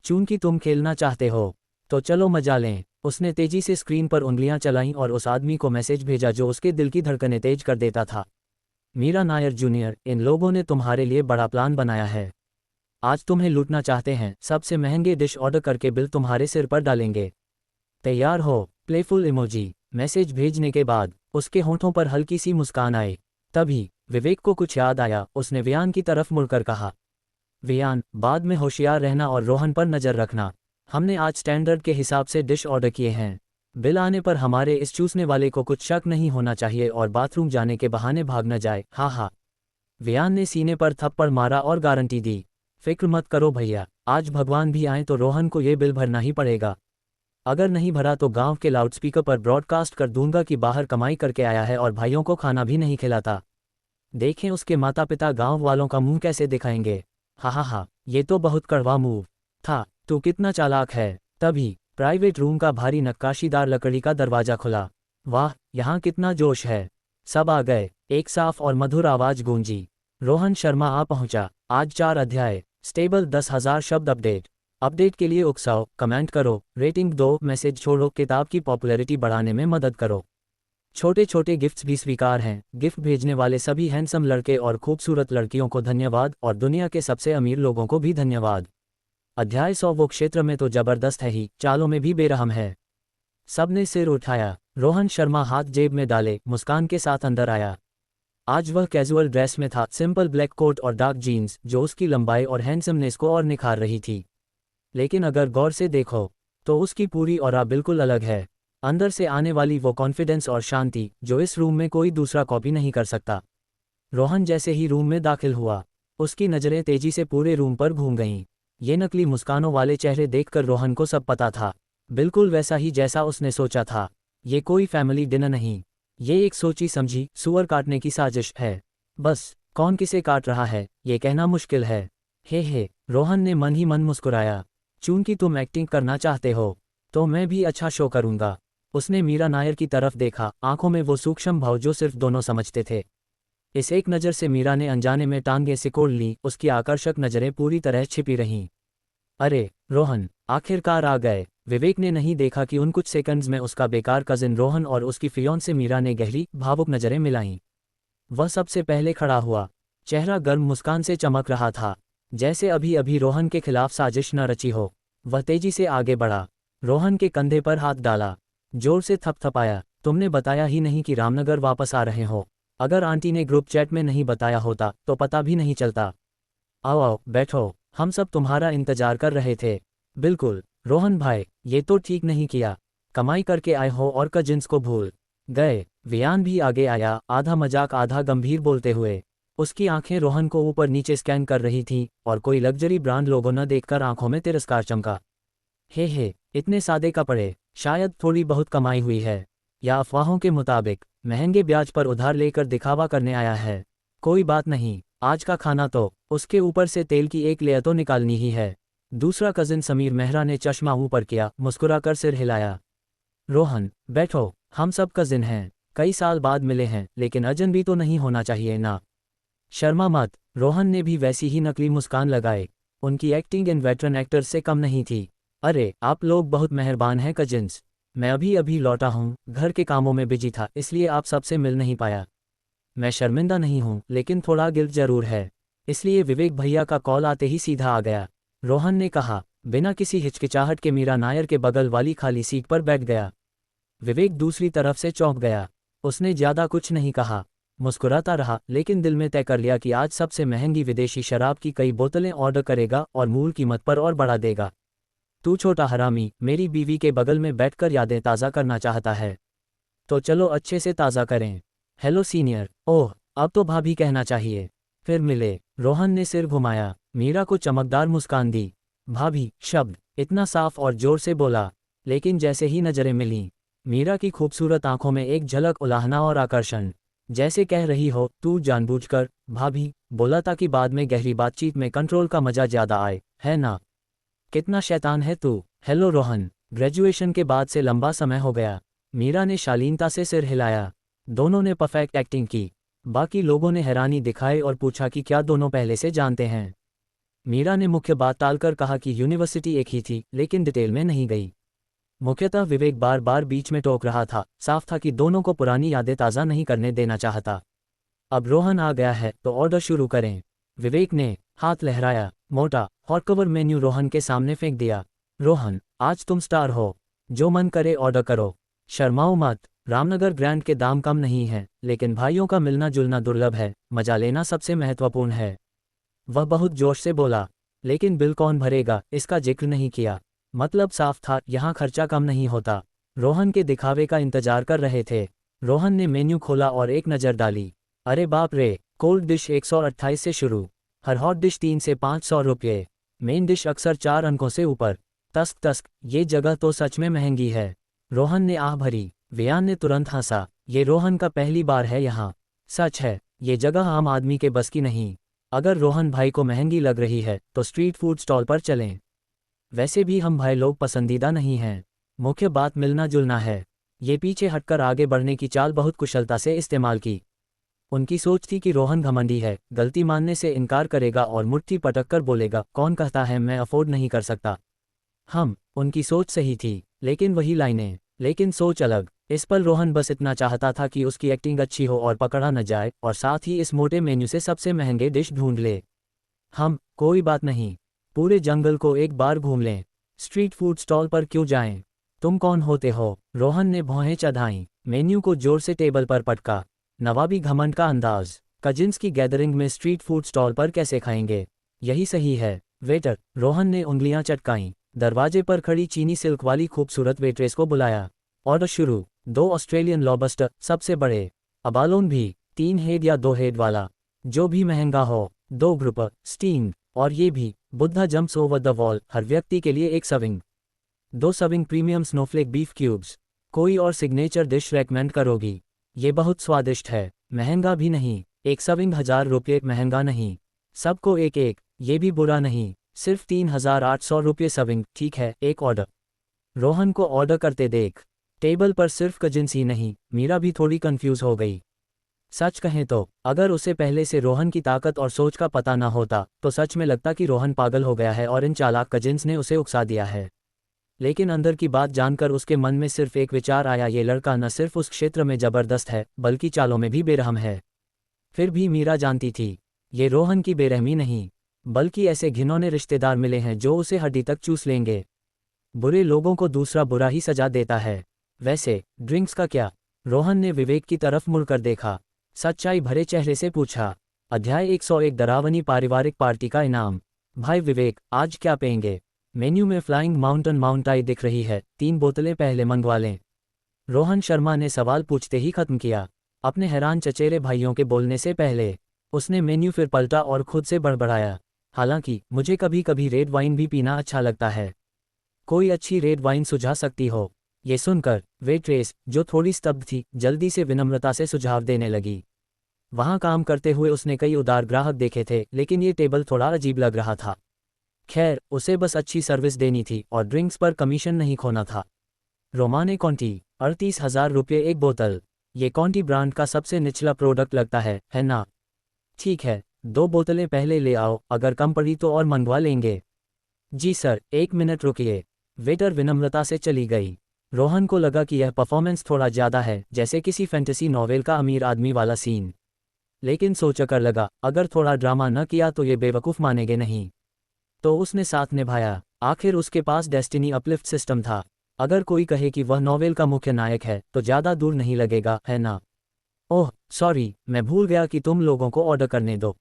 Speaker 2: चूंकि तुम खेलना चाहते हो तो चलो मजा लें। उसने तेजी से स्क्रीन पर उंगलियां चलाईं और उस आदमी को मैसेज भेजा जो उसके दिल की धड़कनें तेज कर देता था। मीरा नायर जूनियर, इन लोगों ने तुम्हारे लिए बड़ा प्लान बनाया है। आज तुम्हें लूटना चाहते हैं, सबसे महंगे डिश ऑर्डर करके बिल तुम्हारे सिर पर डालेंगे। तैयार हो? Playful emoji. मैसेज भेजने के बाद उसके होंठों पर हल्की सी मुस्कान आई। तभी विवेक को कुछ याद आया। उसने वियान की तरफ मुड़कर कहा, वियान, बाद में होशियार रहना और रोहन पर नज़र रखना। हमने आज स्टैंडर्ड के हिसाब से डिश ऑर्डर किए हैं। बिल आने पर हमारे इस चूसने वाले को कुछ शक नहीं होना चाहिए और बाथरूम जाने के बहाने भाग न जाए। हाँ हाँ। वियान ने सीने पर थप्पड़ मारा और गारंटी दी, फिक्र मत करो भैया, आज भगवान भी आए तो रोहन को ये बिल भरना ही पड़ेगा। अगर नहीं भरा तो गांव के लाउडस्पीकर पर ब्रॉडकास्ट कर दूंगा कि बाहर कमाई करके आया है और भाइयों को खाना भी नहीं खिलाता। देखें उसके माता पिता गांव वालों का मुंह कैसे दिखाएंगे। हा हा हा, ये तो बहुत कड़वा मूव था। तू कितना चालाक है। तभी प्राइवेट रूम का भारी नक्काशीदार लकड़ी का दरवाजा खुला। वाह, यहाँ कितना जोश है। सब आ गए। एक साफ और मधुर आवाज गूंजी। रोहन शर्मा आ पहुंचा। आज 4 अध्याय, स्टेबल 10,000 शब्द अपडेट। अपडेट के लिए उकसाओ, कमेंट करो, रेटिंग दो, मैसेज छोड़ो, किताब की पॉपुलैरिटी बढ़ाने में मदद करो। छोटे छोटे गिफ्ट्स भी स्वीकार हैं। गिफ्ट भेजने वाले सभी हैंडसम लड़के और खूबसूरत लड़कियों को धन्यवाद और दुनिया के सबसे अमीर लोगों को भी धन्यवाद। अध्याय 100 वो क्षेत्र में तो जबरदस्त है ही, चालों में भी बेरहम है। सबने सिर उठाया। रोहन शर्मा हाथ जेब में डाले मुस्कान के साथ अंदर आया। आज वह कैजुअल ड्रेस में था, सिंपल ब्लैक कोट और डार्क जीन्स जो उसकी लंबाई और हैंडसमनेस को और निखार रही थी। लेकिन अगर गौर से देखो तो उसकी पूरी ऑरा बिल्कुल अलग है। अंदर से आने वाली वो कॉन्फिडेंस और शांति जो इस रूम में कोई दूसरा कॉपी नहीं कर सकता। रोहन जैसे ही रूम में दाखिल हुआ, उसकी नज़रें तेजी से पूरे रूम पर घूम गईं। ये नकली मुस्कानों वाले चेहरे देखकर रोहन को सब पता था, बिल्कुल वैसा ही जैसा उसने सोचा था। ये कोई फैमिली डिनर नहीं, ये एक सोची समझी सुअर काटने की साजिश है। बस कौन किसे काट रहा है ये कहना मुश्किल है। हे, रोहन ने मन ही मन मुस्कुराया। चूंकि तुम एक्टिंग करना चाहते हो तो मैं भी अच्छा शो करूंगा। उसने मीरा नायर की तरफ देखा, आंखों में वो सूक्ष्म भाव जो सिर्फ दोनों समझते थे। इस एक नज़र से मीरा ने अनजाने में टांगें सिकोड़ लीं, उसकी आकर्षक नज़रें पूरी तरह छिपी रहीं। अरे रोहन, आखिरकार आ गए। विवेक ने नहीं देखा कि उन कुछ सेकंड्स में उसका बेकार कजिन रोहन और उसकी फियोंसे मीरा ने गहरी भावुक नज़रें मिलाईं। वह सबसे पहले खड़ा हुआ, चेहरा गर्म मुस्कान से चमक रहा था, जैसे अभी अभी रोहन के खिलाफ साजिश न रची हो। वह तेजी से आगे बढ़ा, रोहन के कंधे पर हाथ डाला, जोर से थपथपाया। तुमने बताया ही नहीं कि रामनगर वापस आ रहे हो। अगर आंटी ने ग्रुप चैट में नहीं बताया होता तो पता भी नहीं चलता। आओ आओ बैठो, हम सब तुम्हारा इंतजार कर रहे थे। बिल्कुल रोहन भाई, ये तो ठीक नहीं किया। कमाई करके आए हो और कजिन्स को भूल गए। वियान भी आगे आया, आधा मजाक आधा गंभीर बोलते हुए। उसकी आंखें रोहन को ऊपर नीचे स्कैन कर रही थीं और कोई लग्जरी ब्रांड लोगो न देखकर आंखों में तिरस्कार चमका। हे, इतने सादे कपड़े, शायद थोड़ी बहुत कमाई हुई है, या अफवाहों के मुताबिक महंगे ब्याज पर उधार लेकर दिखावा करने आया है। कोई बात नहीं, आज का खाना तो उसके ऊपर से तेल की एक लेयर तो निकालनी ही है। दूसरा कजिन समीर मेहरा ने चश्मा ऊपर किया, मुस्कुराकर सिर हिलाया। रोहन बैठो, हम सब कजिन हैं, कई साल बाद मिले हैं, लेकिन अजनबी तो नहीं होना चाहिए ना। शर्मा मत। रोहन ने भी वैसी ही नकली मुस्कान लगाए। उनकी एक्टिंग इन वेटरन एक्टर्स से कम नहीं थी। अरे आप लोग बहुत मेहरबान हैं कजिन्स, मैं अभी अभी लौटा हूँ, घर के कामों में बिजी था इसलिए आप सबसे मिल नहीं पाया। मैं शर्मिंदा नहीं हूँ, लेकिन थोड़ा गिल्ट जरूर है। इसलिए विवेक भैया का कॉल आते ही सीधा आ गया। रोहन ने कहा। बिना किसी हिचकिचाहट के मीरा नायर के बगल वाली खाली सीट पर बैठ गया। विवेक दूसरी तरफ से चौंक गया। उसने ज्यादा कुछ नहीं कहा, मुस्कुराता रहा, लेकिन दिल में तय कर लिया कि आज सबसे महंगी विदेशी शराब की कई बोतलें ऑर्डर करेगा और मूल कीमत पर और बढ़ा देगा। तू छोटा हरामी मेरी बीवी के बगल में बैठकर यादें ताज़ा करना चाहता है, तो चलो अच्छे से ताज़ा करें। Hello senior. ओह, अब तो भाभी कहना चाहिए। फिर मिले। रोहन ने सिर घुमाया, मीरा को चमकदार मुस्कान दी। भाभी शब्द इतना साफ और जोर से बोला, लेकिन जैसे ही नजरें मिलीं, मीरा की खूबसूरत आंखों में एक झलक उलाहना और आकर्षण, जैसे कह रही हो तू जानबूझकर भाभी बोला ताकि बाद में गहरी बातचीत में कंट्रोल का मजा ज्यादा आए, है ना? कितना शैतान है तू। हेलो रोहन, ग्रेजुएशन के बाद से लंबा समय हो गया। मीरा ने शालीनता से सिर हिलाया। दोनों ने परफेक्ट एक्टिंग की। बाकी लोगों ने हैरानी दिखाई और पूछा कि क्या दोनों पहले से जानते हैं। मीरा ने मुख्य बात टालकर कहा कि यूनिवर्सिटी एक ही थी, लेकिन डिटेल में नहीं गई। मुख्यतः विवेक बार बार बीच में टोक रहा था, साफ था कि दोनों को पुरानी यादें ताज़ा नहीं करने देना चाहता। अब रोहन आ गया है तो ऑर्डर शुरू करें। विवेक ने हाथ लहराया, मोटा हॉटकवर मेन्यू रोहन के सामने फेंक दिया। रोहन, आज तुम स्टार हो, जो मन करे ऑर्डर करो, शर्माओ मत। रामनगर ग्रैंड के दाम कम नहीं हैं, लेकिन भाइयों का मिलना जुलना दुर्लभ है, मजा लेना सबसे महत्वपूर्ण है। वह बहुत जोश से बोला। लेकिन बिल कौन भरेगा इसका जिक्र नहीं किया। मतलब साफ था, यहाँ खर्चा कम नहीं होता। रोहन के दिखावे का इंतजार कर रहे थे। रोहन ने मेन्यू खोला और एक नज़र डाली। अरे बाप रे, कोल्ड डिश 128 से शुरू, हर हॉट डिश 3 से 500 रुपये, मेन डिश अक्सर 4 अंकों से ऊपर। तस्क तस्क, ये जगह तो सच में महंगी है। रोहन ने आह भरी। वियान ने तुरंत हंसा। ये रोहन का पहली बार है यहाँ। सच है, ये जगह आम आदमी के बस की नहीं। अगर रोहन भाई को महंगी लग रही है तो स्ट्रीट फूड स्टॉल पर चलें। वैसे भी हम भाई लोग पसंदीदा नहीं हैं, मुख्य बात मिलना जुलना है। ये पीछे हटकर आगे बढ़ने की चाल बहुत कुशलता से इस्तेमाल की। उनकी सोच थी कि रोहन घमंडी है, गलती मानने से इनकार करेगा और मुट्ठी पटक कर बोलेगा, कौन कहता है मैं अफोर्ड नहीं कर सकता। उनकी सोच सही थी, लेकिन वही लाइनें, लेकिन सोच अलग। इस पर रोहन बस इतना चाहता था कि उसकी एक्टिंग अच्छी हो और पकड़ा न जाए, और साथ ही इस मोटे मेन्यू से सबसे महंगे डिश ढूंढ ले। कोई बात नहीं, पूरे जंगल को एक बार घूम लें। स्ट्रीट फूड स्टॉल पर क्यों जाएं? तुम कौन होते हो? रोहन ने भौहें चढ़ाईं, मेन्यू को जोर से टेबल पर पटका। नवाबी घमंड का अंदाज। कजिन्स की गैदरिंग में स्ट्रीट फूड स्टॉल पर कैसे खाएंगे? यही सही है। वेटर। रोहन ने उंगलियां चटकाईं। दरवाजे पर खड़ी चीनी सिल्क वाली खूबसूरत वेट्रेस को बुलाया। ऑर्डर शुरू। 2 ऑस्ट्रेलियन लॉबस्टर, सबसे बड़े। अबालोन भी, 3 हेड या 2 हेड वाला, जो भी महंगा हो। 2 ग्रुप स्टीम्ड, और ये भी Buddha jumps over the wall, हर व्यक्ति के लिए 1 serving. 2 serving premium snowflake beef cubes. कोई और सिग्नेचर डिश रेकमेंड करोगी? ये बहुत स्वादिष्ट है, महंगा भी नहीं। 1 सर्विंग 1000 रुपये, महंगा नहीं। सबको एक एक, ये भी बुरा नहीं, सिर्फ 3800 रुपये सर्विंग। ठीक है, एक ऑर्डर। रोहन को ऑर्डर करते देख टेबल पर सिर्फ कजिन्स ही नहीं, मीरा भी थोड़ी कंफ्यूज हो गई। सच कहें तो अगर उसे पहले से रोहन की ताकत और सोच का पता ना होता तो सच में लगता कि रोहन पागल हो गया है और इन चालाक कजिन्स ने उसे उकसा दिया है। लेकिन अंदर की बात जानकर उसके मन में सिर्फ एक विचार आया, ये लड़का न सिर्फ उस क्षेत्र में जबरदस्त है बल्कि चालों में भी बेरहम है। फिर भी मीरा जानती थी, ये रोहन की बेरहमी नहीं, बल्कि ऐसे घिनौने रिश्तेदार मिले हैं जो उसे हड्डी तक चूस लेंगे। बुरे लोगों को दूसरा बुरा ही सजा देता है। वैसे ड्रिंक्स का क्या? रोहन ने विवेक की तरफ मुड़कर देखा, सच्चाई भरे चेहरे से पूछा। अध्याय 101, डरावनी पारिवारिक पार्टी का इनाम। भाई विवेक, आज क्या पेंगे? मेन्यू में फ्लाइंग माउंटेन माउंटाई दिख रही है, 3 बोतलें पहले मंगवा लें। रोहन शर्मा ने सवाल पूछते ही खत्म किया, अपने हैरान चचेरे भाइयों के बोलने से पहले। उसने मेन्यू फिर पलटा और खुद से बड़बड़ाया, हालांकि मुझे कभी कभी रेड वाइन भी पीना अच्छा लगता है। कोई अच्छी रेड वाइन सुझा सकती हो? ये सुनकर वेट्रेस, जो थोड़ी स्तब्ध थी, जल्दी से विनम्रता से सुझाव देने लगी। वहां काम करते हुए उसने कई उदार ग्राहक देखे थे, लेकिन ये टेबल थोड़ा अजीब लग रहा था। खैर, उसे बस अच्छी सर्विस देनी थी और ड्रिंक्स पर कमीशन नहीं खोना था। रोमाने कॉन्टी, 38,000 रुपये 1 बोतल। ये कॉन्टी ब्रांड का सबसे निचला प्रोडक्ट लगता है ना? ठीक है, 2 बोतलें पहले ले आओ, अगर कम पड़ी तो और मंगवा लेंगे। जी सर, 1 मिनट रुकिए। वेटर विनम्रता से चली गई। रोहन को लगा कि यह परफॉर्मेंस थोड़ा ज़्यादा है, जैसे किसी फैंटेसी नॉवेल का अमीर आदमी वाला सीन। लेकिन सोचकर लगा अगर थोड़ा ड्रामा न किया तो ये बेवकूफ़ मानेंगे नहीं। तो उसने साथ निभाया। आखिर उसके पास डेस्टिनी अपलिफ्ट सिस्टम था। अगर कोई कहे कि वह नॉवेल का मुख्य नायक है तो ज़्यादा दूर नहीं लगेगा, है ना? ओह सॉरी, मैं भूल गया कि तुम लोगों को ऑर्डर करने दो।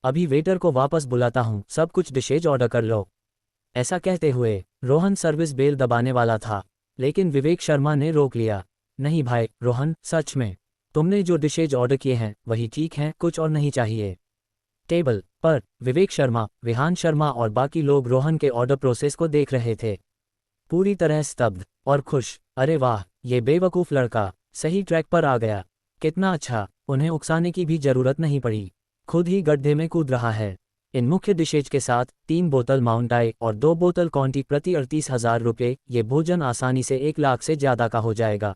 Speaker 2: अभी वेटर को वापस बुलाता हूँ, सब कुछ डिशेज ऑर्डर कर लो। ऐसा कहते हुए रोहन सर्विस बेल दबाने वाला था, लेकिन विवेक शर्मा ने रोक लिया। नहीं भाई रोहन, सच में तुमने जो डिशेज ऑर्डर किए हैं वही ठीक हैं, कुछ और नहीं चाहिए। टेबल पर विवेक शर्मा, विहान शर्मा और बाकी लोग रोहन के ऑर्डर प्रोसेस को देख रहे थे, पूरी तरह स्तब्ध और खुश। अरे वाह, ये बेवकूफ़ लड़का सही ट्रैक पर आ गया। कितना अच्छा, उन्हें उकसाने की भी जरूरत नहीं पड़ी, खुद ही गड्ढे में कूद रहा है। इन मुख्य डिशेज के साथ 3 बोतल माउंट आई और 2 बोतल कॉन्टी प्रति 38,000 रुपये, ये भोजन आसानी से 1 लाख से ज़्यादा का हो जाएगा।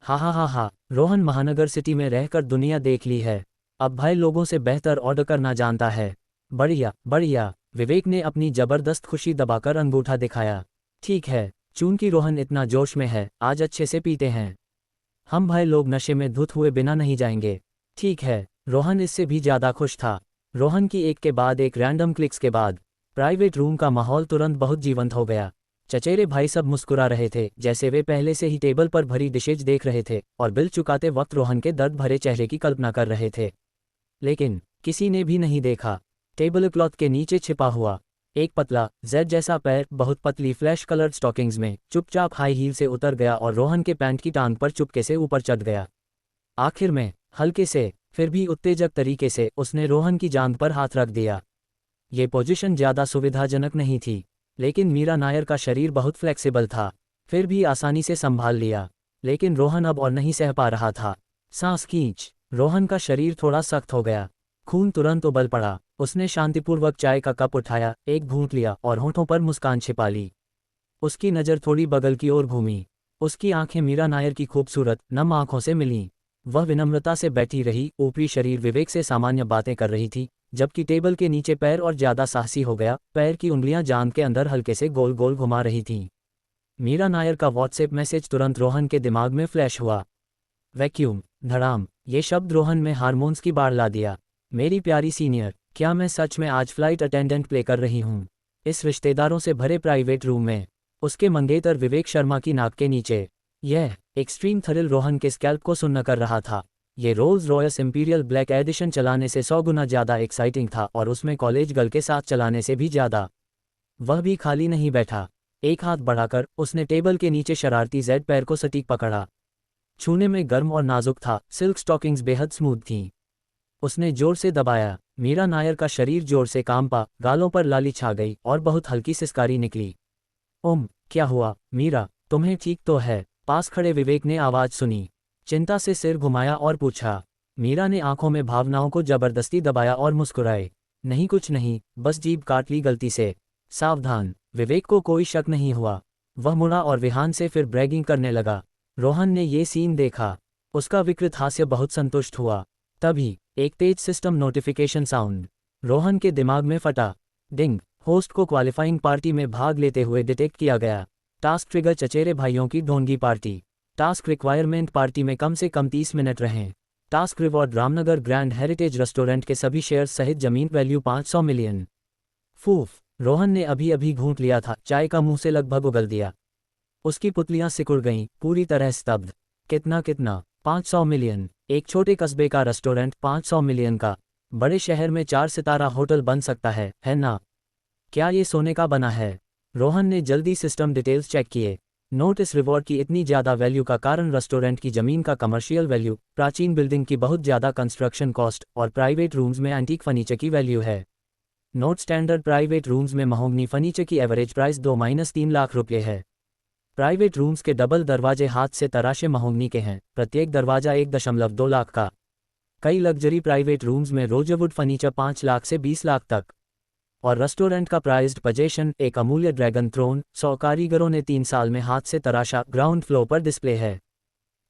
Speaker 2: हा, रोहन महानगर सिटी में रहकर दुनिया देख ली है, अब भाई लोगों से बेहतर ऑर्डर करना जानता है। बढ़िया बढ़िया, विवेक ने अपनी ज़बरदस्त खुशी दबाकर अंगूठा दिखाया। ठीक है, चूंकि रोहन इतना जोश में है, आज अच्छे से पीते हैं। हम भाई लोग नशे में धुत हुए बिना नहीं जाएंगे। ठीक है, रोहन इससे भी ज़्यादा खुश था। रोहन की एक के बाद एक रैंडम क्लिक्स के बाद प्राइवेट रूम का माहौल तुरंत बहुत जीवंत हो गया। चचेरे भाई सब मुस्कुरा रहे थे, जैसे वे पहले से ही टेबल पर भरी डिशेज देख रहे थे और बिल चुकाते वक्त रोहन के दर्द भरे चेहरे की कल्पना कर रहे थे। लेकिन किसी ने भी नहीं देखा। टेबल क्लॉथ के नीचे छिपा हुआ एक पतला जेड जैसा पैर बहुत पतली फ्लैश कलर्ड स्टॉकिंग्स में चुपचाप हाई हील से उतर गया और रोहन के पैंट की टांग पर चुपके से ऊपर चढ़ गया। आखिर में हल्के से फिर भी उत्तेजक तरीके से उसने रोहन की जांघ पर हाथ रख दिया। ये पोजीशन ज़्यादा सुविधाजनक नहीं थी, लेकिन मीरा नायर का शरीर बहुत फ्लेक्सिबल था, फिर भी आसानी से संभाल लिया। लेकिन रोहन अब और नहीं सह पा रहा था। सांस खींच, रोहन का शरीर थोड़ा सख्त हो गया, खून तुरंत उबल पड़ा। उसने शांतिपूर्वक चाय का कप उठाया, एक घूंट लिया और होठों पर मुस्कान छिपा ली। उसकी नज़र थोड़ी बगल की ओर घूमी। उसकी आंखें मीरा नायर की खूबसूरत नम आंखों से मिलीं। वह विनम्रता से बैठी रही, ऊपरी शरीर विवेक से सामान्य बातें कर रही थी, जबकि टेबल के नीचे पैर और ज़्यादा साहसी हो गया, पैर की उंगलियां जांघ के अंदर हल्के से गोल गोल घुमा रही थीं। मीरा नायर का व्हाट्सएप मैसेज तुरंत रोहन के दिमाग में फ्लैश हुआ। वैक्यूम, धड़ाम, ये शब्द रोहन में हार्मोन्स की बाढ़ ला दिया। मेरी प्यारी सीनियर, क्या मैं सच में आज फ्लाइट अटेंडेंट प्ले कर रही हूँ? इस रिश्तेदारों से भरे प्राइवेट रूम में उसके मंगेतर विवेक शर्मा की नाक के नीचे यह एक्सट्रीम थ्रिल रोहन के स्कैल्प को सुन्न कर रहा था। ये Rolls Royce imperial black edition चलाने से 100 गुना ज़्यादा एक्साइटिंग था और उसमें कॉलेज गर्ल के साथ चलाने से भी ज़्यादा। वह भी खाली नहीं बैठा। एक हाथ बढ़ाकर उसने टेबल के नीचे शरारती जेड पैर को सटीक पकड़ा। छूने में गर्म और नाजुक था, सिल्क स्टॉकिंग्स बेहद स्मूथ थीं। उसने जोर से दबाया। मीरा नायर का शरीर जोर से कांपा, गालों पर लाली छा गई और बहुत हल्की सिसकारी निकली। क्या हुआ मीरा, तुम्हें ठीक तो है? पास खड़े विवेक ने आवाज़ सुनी। चिंता से सिर घुमाया और पूछा। मीरा ने आंखों में भावनाओं को जबरदस्ती दबाया और मुस्कुराए। नहीं कुछ नहीं, बस जीभ काट ली गलती से। सावधान। विवेक को कोई शक नहीं हुआ। वह मुड़ा और विहान से फिर ब्रैगिंग करने लगा। रोहन ने ये सीन देखा। उसका विकृत हास्य बहुत संतुष्ट हुआ। तभी एक तेज सिस्टम नोटिफिकेशन साउंड रोहन के दिमाग में फटा। डिंग, होस्ट को क्वालिफाइंग पार्टी में भाग लेते हुए डिटेक्ट किया गया। टास्क ट्रिगर चचेरे भाइयों की ढोंगी पार्टी। टास्क रिक्वायरमेंट पार्टी में कम से कम 30 मिनट रहें। Task reward Ramnagar grand heritage restaurant के सभी शेयर्स सहित जमीन वैल्यू 500 मिलियन। फूफ, रोहन ने अभी अभी घूंट लिया था, चाय का मुंह से लगभग उगल दिया। उसकी पुतलियां सिकुड़ गईं, पूरी तरह स्तब्ध। कितना 500 मिलियन? एक छोटे कस्बे का रेस्टोरेंट 500 मिलियन का? बड़े शहर में 4 सितारा होटल बन सकता है ना? क्या ये सोने का बना है? रोहन ने जल्दी सिस्टम डिटेल्स चेक किए। नोट, इस रिवॉर्ड की इतनी ज़्यादा वैल्यू का कारण रेस्टोरेंट की ज़मीन का कमर्शियल वैल्यू, प्राचीन बिल्डिंग की बहुत ज़्यादा कंस्ट्रक्शन कॉस्ट और प्राइवेट रूम्स में एंटीक फर्नीचर की वैल्यू है। नोट, स्टैंडर्ड प्राइवेट रूम्स में महोगनी फर्नीचर की एवरेज प्राइस 2-3 लाख रुपये है। प्राइवेट रूम्स के डबल दरवाजे हाथ से तराशे महोगनी के हैं, प्रत्येक दरवाजा 1.2 लाख का। कई लग्जरी प्राइवेट रूम्स में रोजवुड फर्नीचर 5 लाख से 20 लाख तक। और रेस्टोरेंट का प्राइज्ड पोजीशन, एक अमूल्य ड्रैगन थ्रोन, 100 कारीगरों ने 3 साल में हाथ से तराशा, ग्राउंड फ्लोर पर डिस्प्ले है।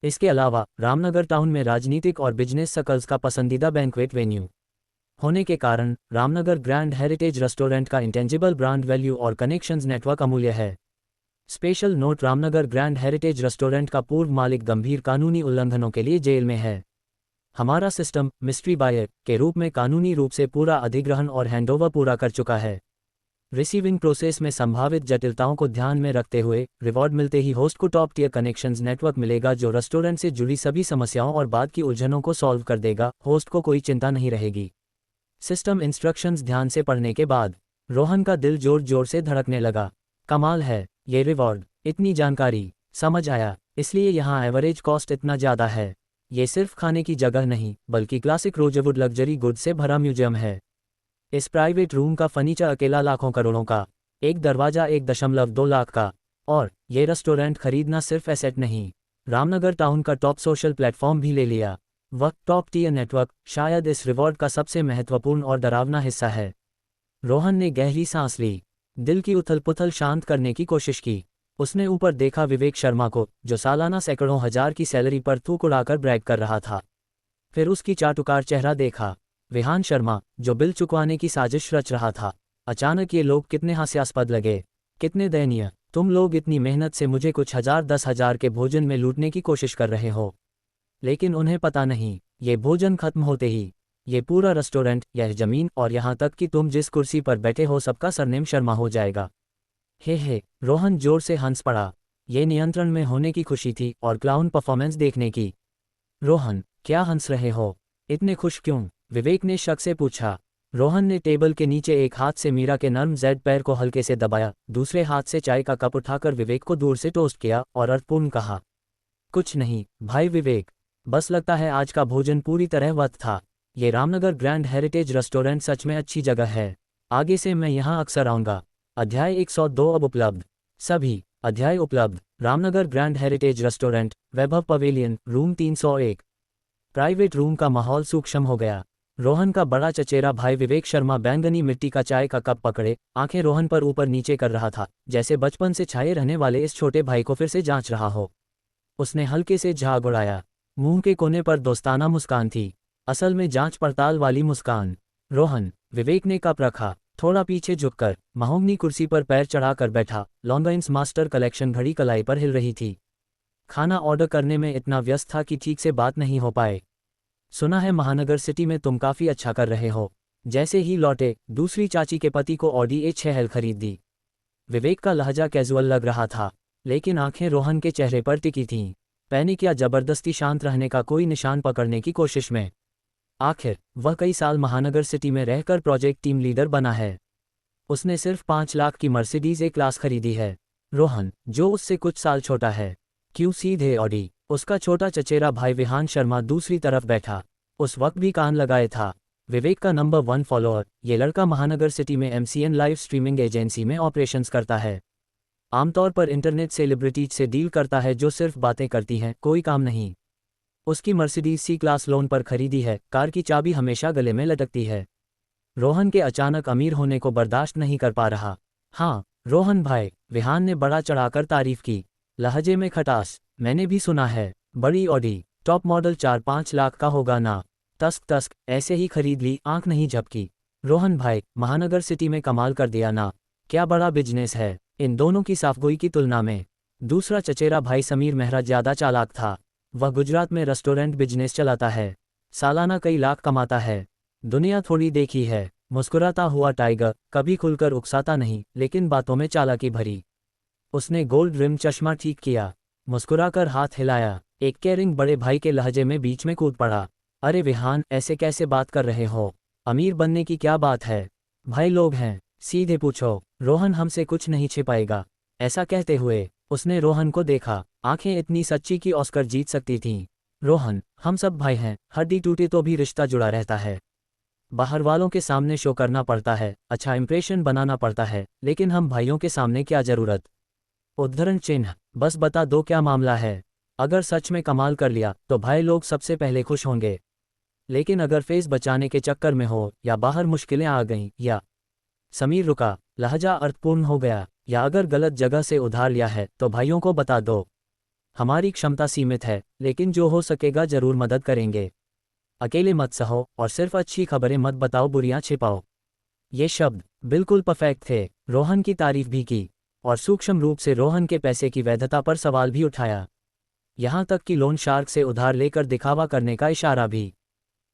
Speaker 2: इसके अलावा रामनगर टाउन में राजनीतिक और बिजनेस सर्कल्स का पसंदीदा बैंक्वेट वेन्यू होने के कारण रामनगर ग्रैंड हेरिटेज रेस्टोरेंट का इंटेंजिबल ब्रांड वैल्यू और कनेक्शंस नेटवर्क अमूल्य है। Special note, Ramnagar grand heritage restaurant का पूर्व मालिक गंभीर कानूनी उल्लंघनों के लिए जेल में है। हमारा सिस्टम मिस्ट्री बायर के रूप में कानूनी रूप से पूरा अधिग्रहण और हैंडओवर पूरा कर चुका है। रिसीविंग प्रोसेस में संभावित जटिलताओं को ध्यान में रखते हुए रिवॉर्ड मिलते ही होस्ट को टॉप टियर कनेक्शंस नेटवर्क मिलेगा जो रेस्टोरेंट से जुड़ी सभी समस्याओं और बाद की उलझनों को सॉल्व कर देगा। होस्ट को कोई चिंता नहीं रहेगी। सिस्टम इंस्ट्रक्शंस ध्यान से पढ़ने के बाद रोहन का दिल जोर जोर से धड़कने लगा। कमाल है, ये रिवॉर्ड, इतनी जानकारी, समझ आया, इसलिए यहाँ एवरेज कॉस्ट इतना ज़्यादा है। ये सिर्फ खाने की जगह नहीं बल्कि क्लासिक रोजेवुड लग्जरी गुड्स से भरा म्यूजियम है। इस प्राइवेट रूम का फर्नीचर अकेला लाखों करोड़ों का, एक दरवाज़ा 1.2 लाख का। और ये रेस्टोरेंट खरीदना सिर्फ एसेट नहीं, रामनगर टाउन का टॉप सोशल प्लेटफॉर्म भी ले लिया। वह टॉप टियर नेटवर्क शायद इस रिवॉर्ड का सबसे महत्वपूर्ण और डरावना हिस्सा है। रोहन ने गहरी सांस ली, दिल की उथल पुथल शांत करने की कोशिश की। उसने ऊपर देखा विवेक शर्मा को, जो सालाना सैकड़ों हजार की सैलरी पर थूक उड़ाकर ब्रैग कर रहा था। फिर उसकी चाटुकार चेहरा देखा, विहान शर्मा, जो बिल चुकवाने की साजिश रच रहा था। अचानक ये लोग कितने हास्यास्पद लगे, कितने दयनीय। तुम लोग इतनी मेहनत से मुझे कुछ 10,000 के भोजन में लूटने की कोशिश कर रहे हो, लेकिन उन्हें पता नहीं, ये भोजन खत्म होते ही ये पूरा रेस्टोरेंट, यह जमीन और यहाँ तक कि तुम जिस कुर्सी पर बैठे हो सबका सरनेम शर्मा हो जाएगा। हे, रोहन जोर से हंस पड़ा। ये नियंत्रण में होने की खुशी थी और क्लाउन परफॉर्मेंस देखने की। रोहन, क्या हंस रहे हो, इतने खुश क्यों? विवेक ने शक से पूछा। रोहन ने टेबल के नीचे एक हाथ से मीरा के नर्म जेड पैर को हल्के से दबाया, दूसरे हाथ से चाय का कप उठाकर विवेक को दूर से टोस्ट किया और अर्थपूर्ण कहा, कुछ नहीं भाई विवेक, बस लगता है आज का भोजन पूरी तरह वर्थ था। ये रामनगर ग्रैंड हेरिटेज रेस्टोरेंट सच में अच्छी जगह है, आगे से मैं यहाँ अक्सर आऊँगा। अध्याय 102 अब उपलब्ध। सभी अध्याय उपलब्ध। रामनगर ग्रैंड हेरिटेज रेस्टोरेंट, वैभव पवेलियन, रूम 301। प्राइवेट रूम का माहौल सूक्ष्म हो गया। रोहन का बड़ा चचेरा भाई विवेक शर्मा बैंगनी मिट्टी का चाय का कप पकड़े आंखें रोहन पर ऊपर नीचे कर रहा था, जैसे बचपन से छाए रहने वाले इस छोटे भाई को फिर से जांच रहा हो। उसने हल्के से झाग उड़ाया, मुंह के कोने पर दोस्ताना मुस्कान थी, असल में जांच पड़ताल वाली मुस्कान। रोहन, विवेक ने कप रखा, थोड़ा पीछे झुककर महोगनी कुर्सी पर पैर चढ़ाकर बैठा। लॉन्गाइन्स मास्टर कलेक्शन घड़ी कलाई पर हिल रही थी। खाना ऑर्डर करने में इतना व्यस्त था कि ठीक से बात नहीं हो पाए। सुना है महानगर सिटी में तुम काफ़ी अच्छा कर रहे हो। जैसे ही लौटे दूसरी चाची के पति को ऑडी A6 खरीद दी। विवेक का लहजा कैजुअल लग रहा था, लेकिन आंखें रोहन के चेहरे पर टिकी थीं। पैनिक या जबरदस्ती शांत रहने का कोई निशान पकड़ने की कोशिश में। आखिर वह कई साल महानगर सिटी में रहकर प्रोजेक्ट टीम लीडर बना है। उसने सिर्फ 5 लाख की मर्सिडीज ए क्लास खरीदी है। रोहन, जो उससे कुछ साल छोटा है, क्यों सीधे ऑडी? उसका छोटा चचेरा भाई विहान शर्मा दूसरी तरफ बैठा, उस वक्त भी कान लगाए था। विवेक का नंबर 1 फॉलोअर, ये लड़का महानगर सिटी में MCN लाइव स्ट्रीमिंग एजेंसी में ऑपरेशंस करता है। आमतौर पर इंटरनेट सेलिब्रिटीज से डील करता है जो सिर्फ बातें करती हैं, कोई काम नहीं। उसकी मर्सिडीज C क्लास लोन पर खरीदी है, कार की चाबी हमेशा गले में लटकती है। रोहन के अचानक अमीर होने को बर्दाश्त नहीं कर पा रहा। हाँ रोहन भाई, विहान ने बड़ा चढ़ाकर तारीफ की, लहजे में खटास। मैंने भी सुना है, बड़ी ऑडी, टॉप मॉडल 4-5 लाख का होगा ना? तस्क ऐसे ही खरीद ली, आंख नहीं झपकी। रोहन भाई, महानगर सिटी में कमाल कर दिया ना, क्या बड़ा बिजनेस है। इन दोनों की साफगोई की तुलना में दूसरा चचेरा भाई समीर मेहरा ज़्यादा चालाक था। वह गुजरात में रेस्टोरेंट बिजनेस चलाता है, सालाना कई लाख कमाता है। दुनिया थोड़ी देखी है। मुस्कुराता हुआ टाइगर, कभी खुलकर उकसाता नहीं, लेकिन बातों में चालाकी भरी। उसने गोल्ड रिम चश्मा ठीक किया, मुस्कुराकर हाथ हिलाया, एक केयरिंग बड़े भाई के लहजे में बीच में कूद पड़ा। अरे विहान, ऐसे कैसे बात कर रहे हो? अमीर बनने की क्या बात है? भाई लोग हैं, सीधे पूछो। रोहन हमसे कुछ नहीं छिपाएगा। ऐसा कहते हुए उसने रोहन को देखा, आंखें इतनी सच्ची कि ऑस्कर जीत सकती थीं। रोहन, हम सब भाई हैं, हड्डी टूटे तो भी रिश्ता जुड़ा रहता है। बाहर वालों के सामने शो करना पड़ता है, अच्छा इंप्रेशन बनाना पड़ता है, लेकिन हम भाइयों के सामने क्या जरूरत? उद्धरण चिन्ह, बस बता दो क्या मामला है। अगर सच में कमाल कर लिया तो भाई लोग सबसे पहले खुश होंगे, लेकिन अगर फेस बचाने के चक्कर में हो, या बाहर मुश्किलें आ गईं, या समीर रुका, लहजा अर्थपूर्ण हो गया, या अगर गलत जगह से उधार लिया है तो भाइयों को बता दो। हमारी क्षमता सीमित है, लेकिन जो हो सकेगा जरूर मदद करेंगे। अकेले मत सहो और सिर्फ अच्छी खबरें मत बताओ, बुरियां छिपाओ। ये शब्द बिल्कुल परफेक्ट थे। रोहन की तारीफ भी की और सूक्ष्म रूप से रोहन के पैसे की वैधता पर सवाल भी उठाया, यहाँ तक कि लोन शार्क से उधार लेकर दिखावा करने का इशारा भी।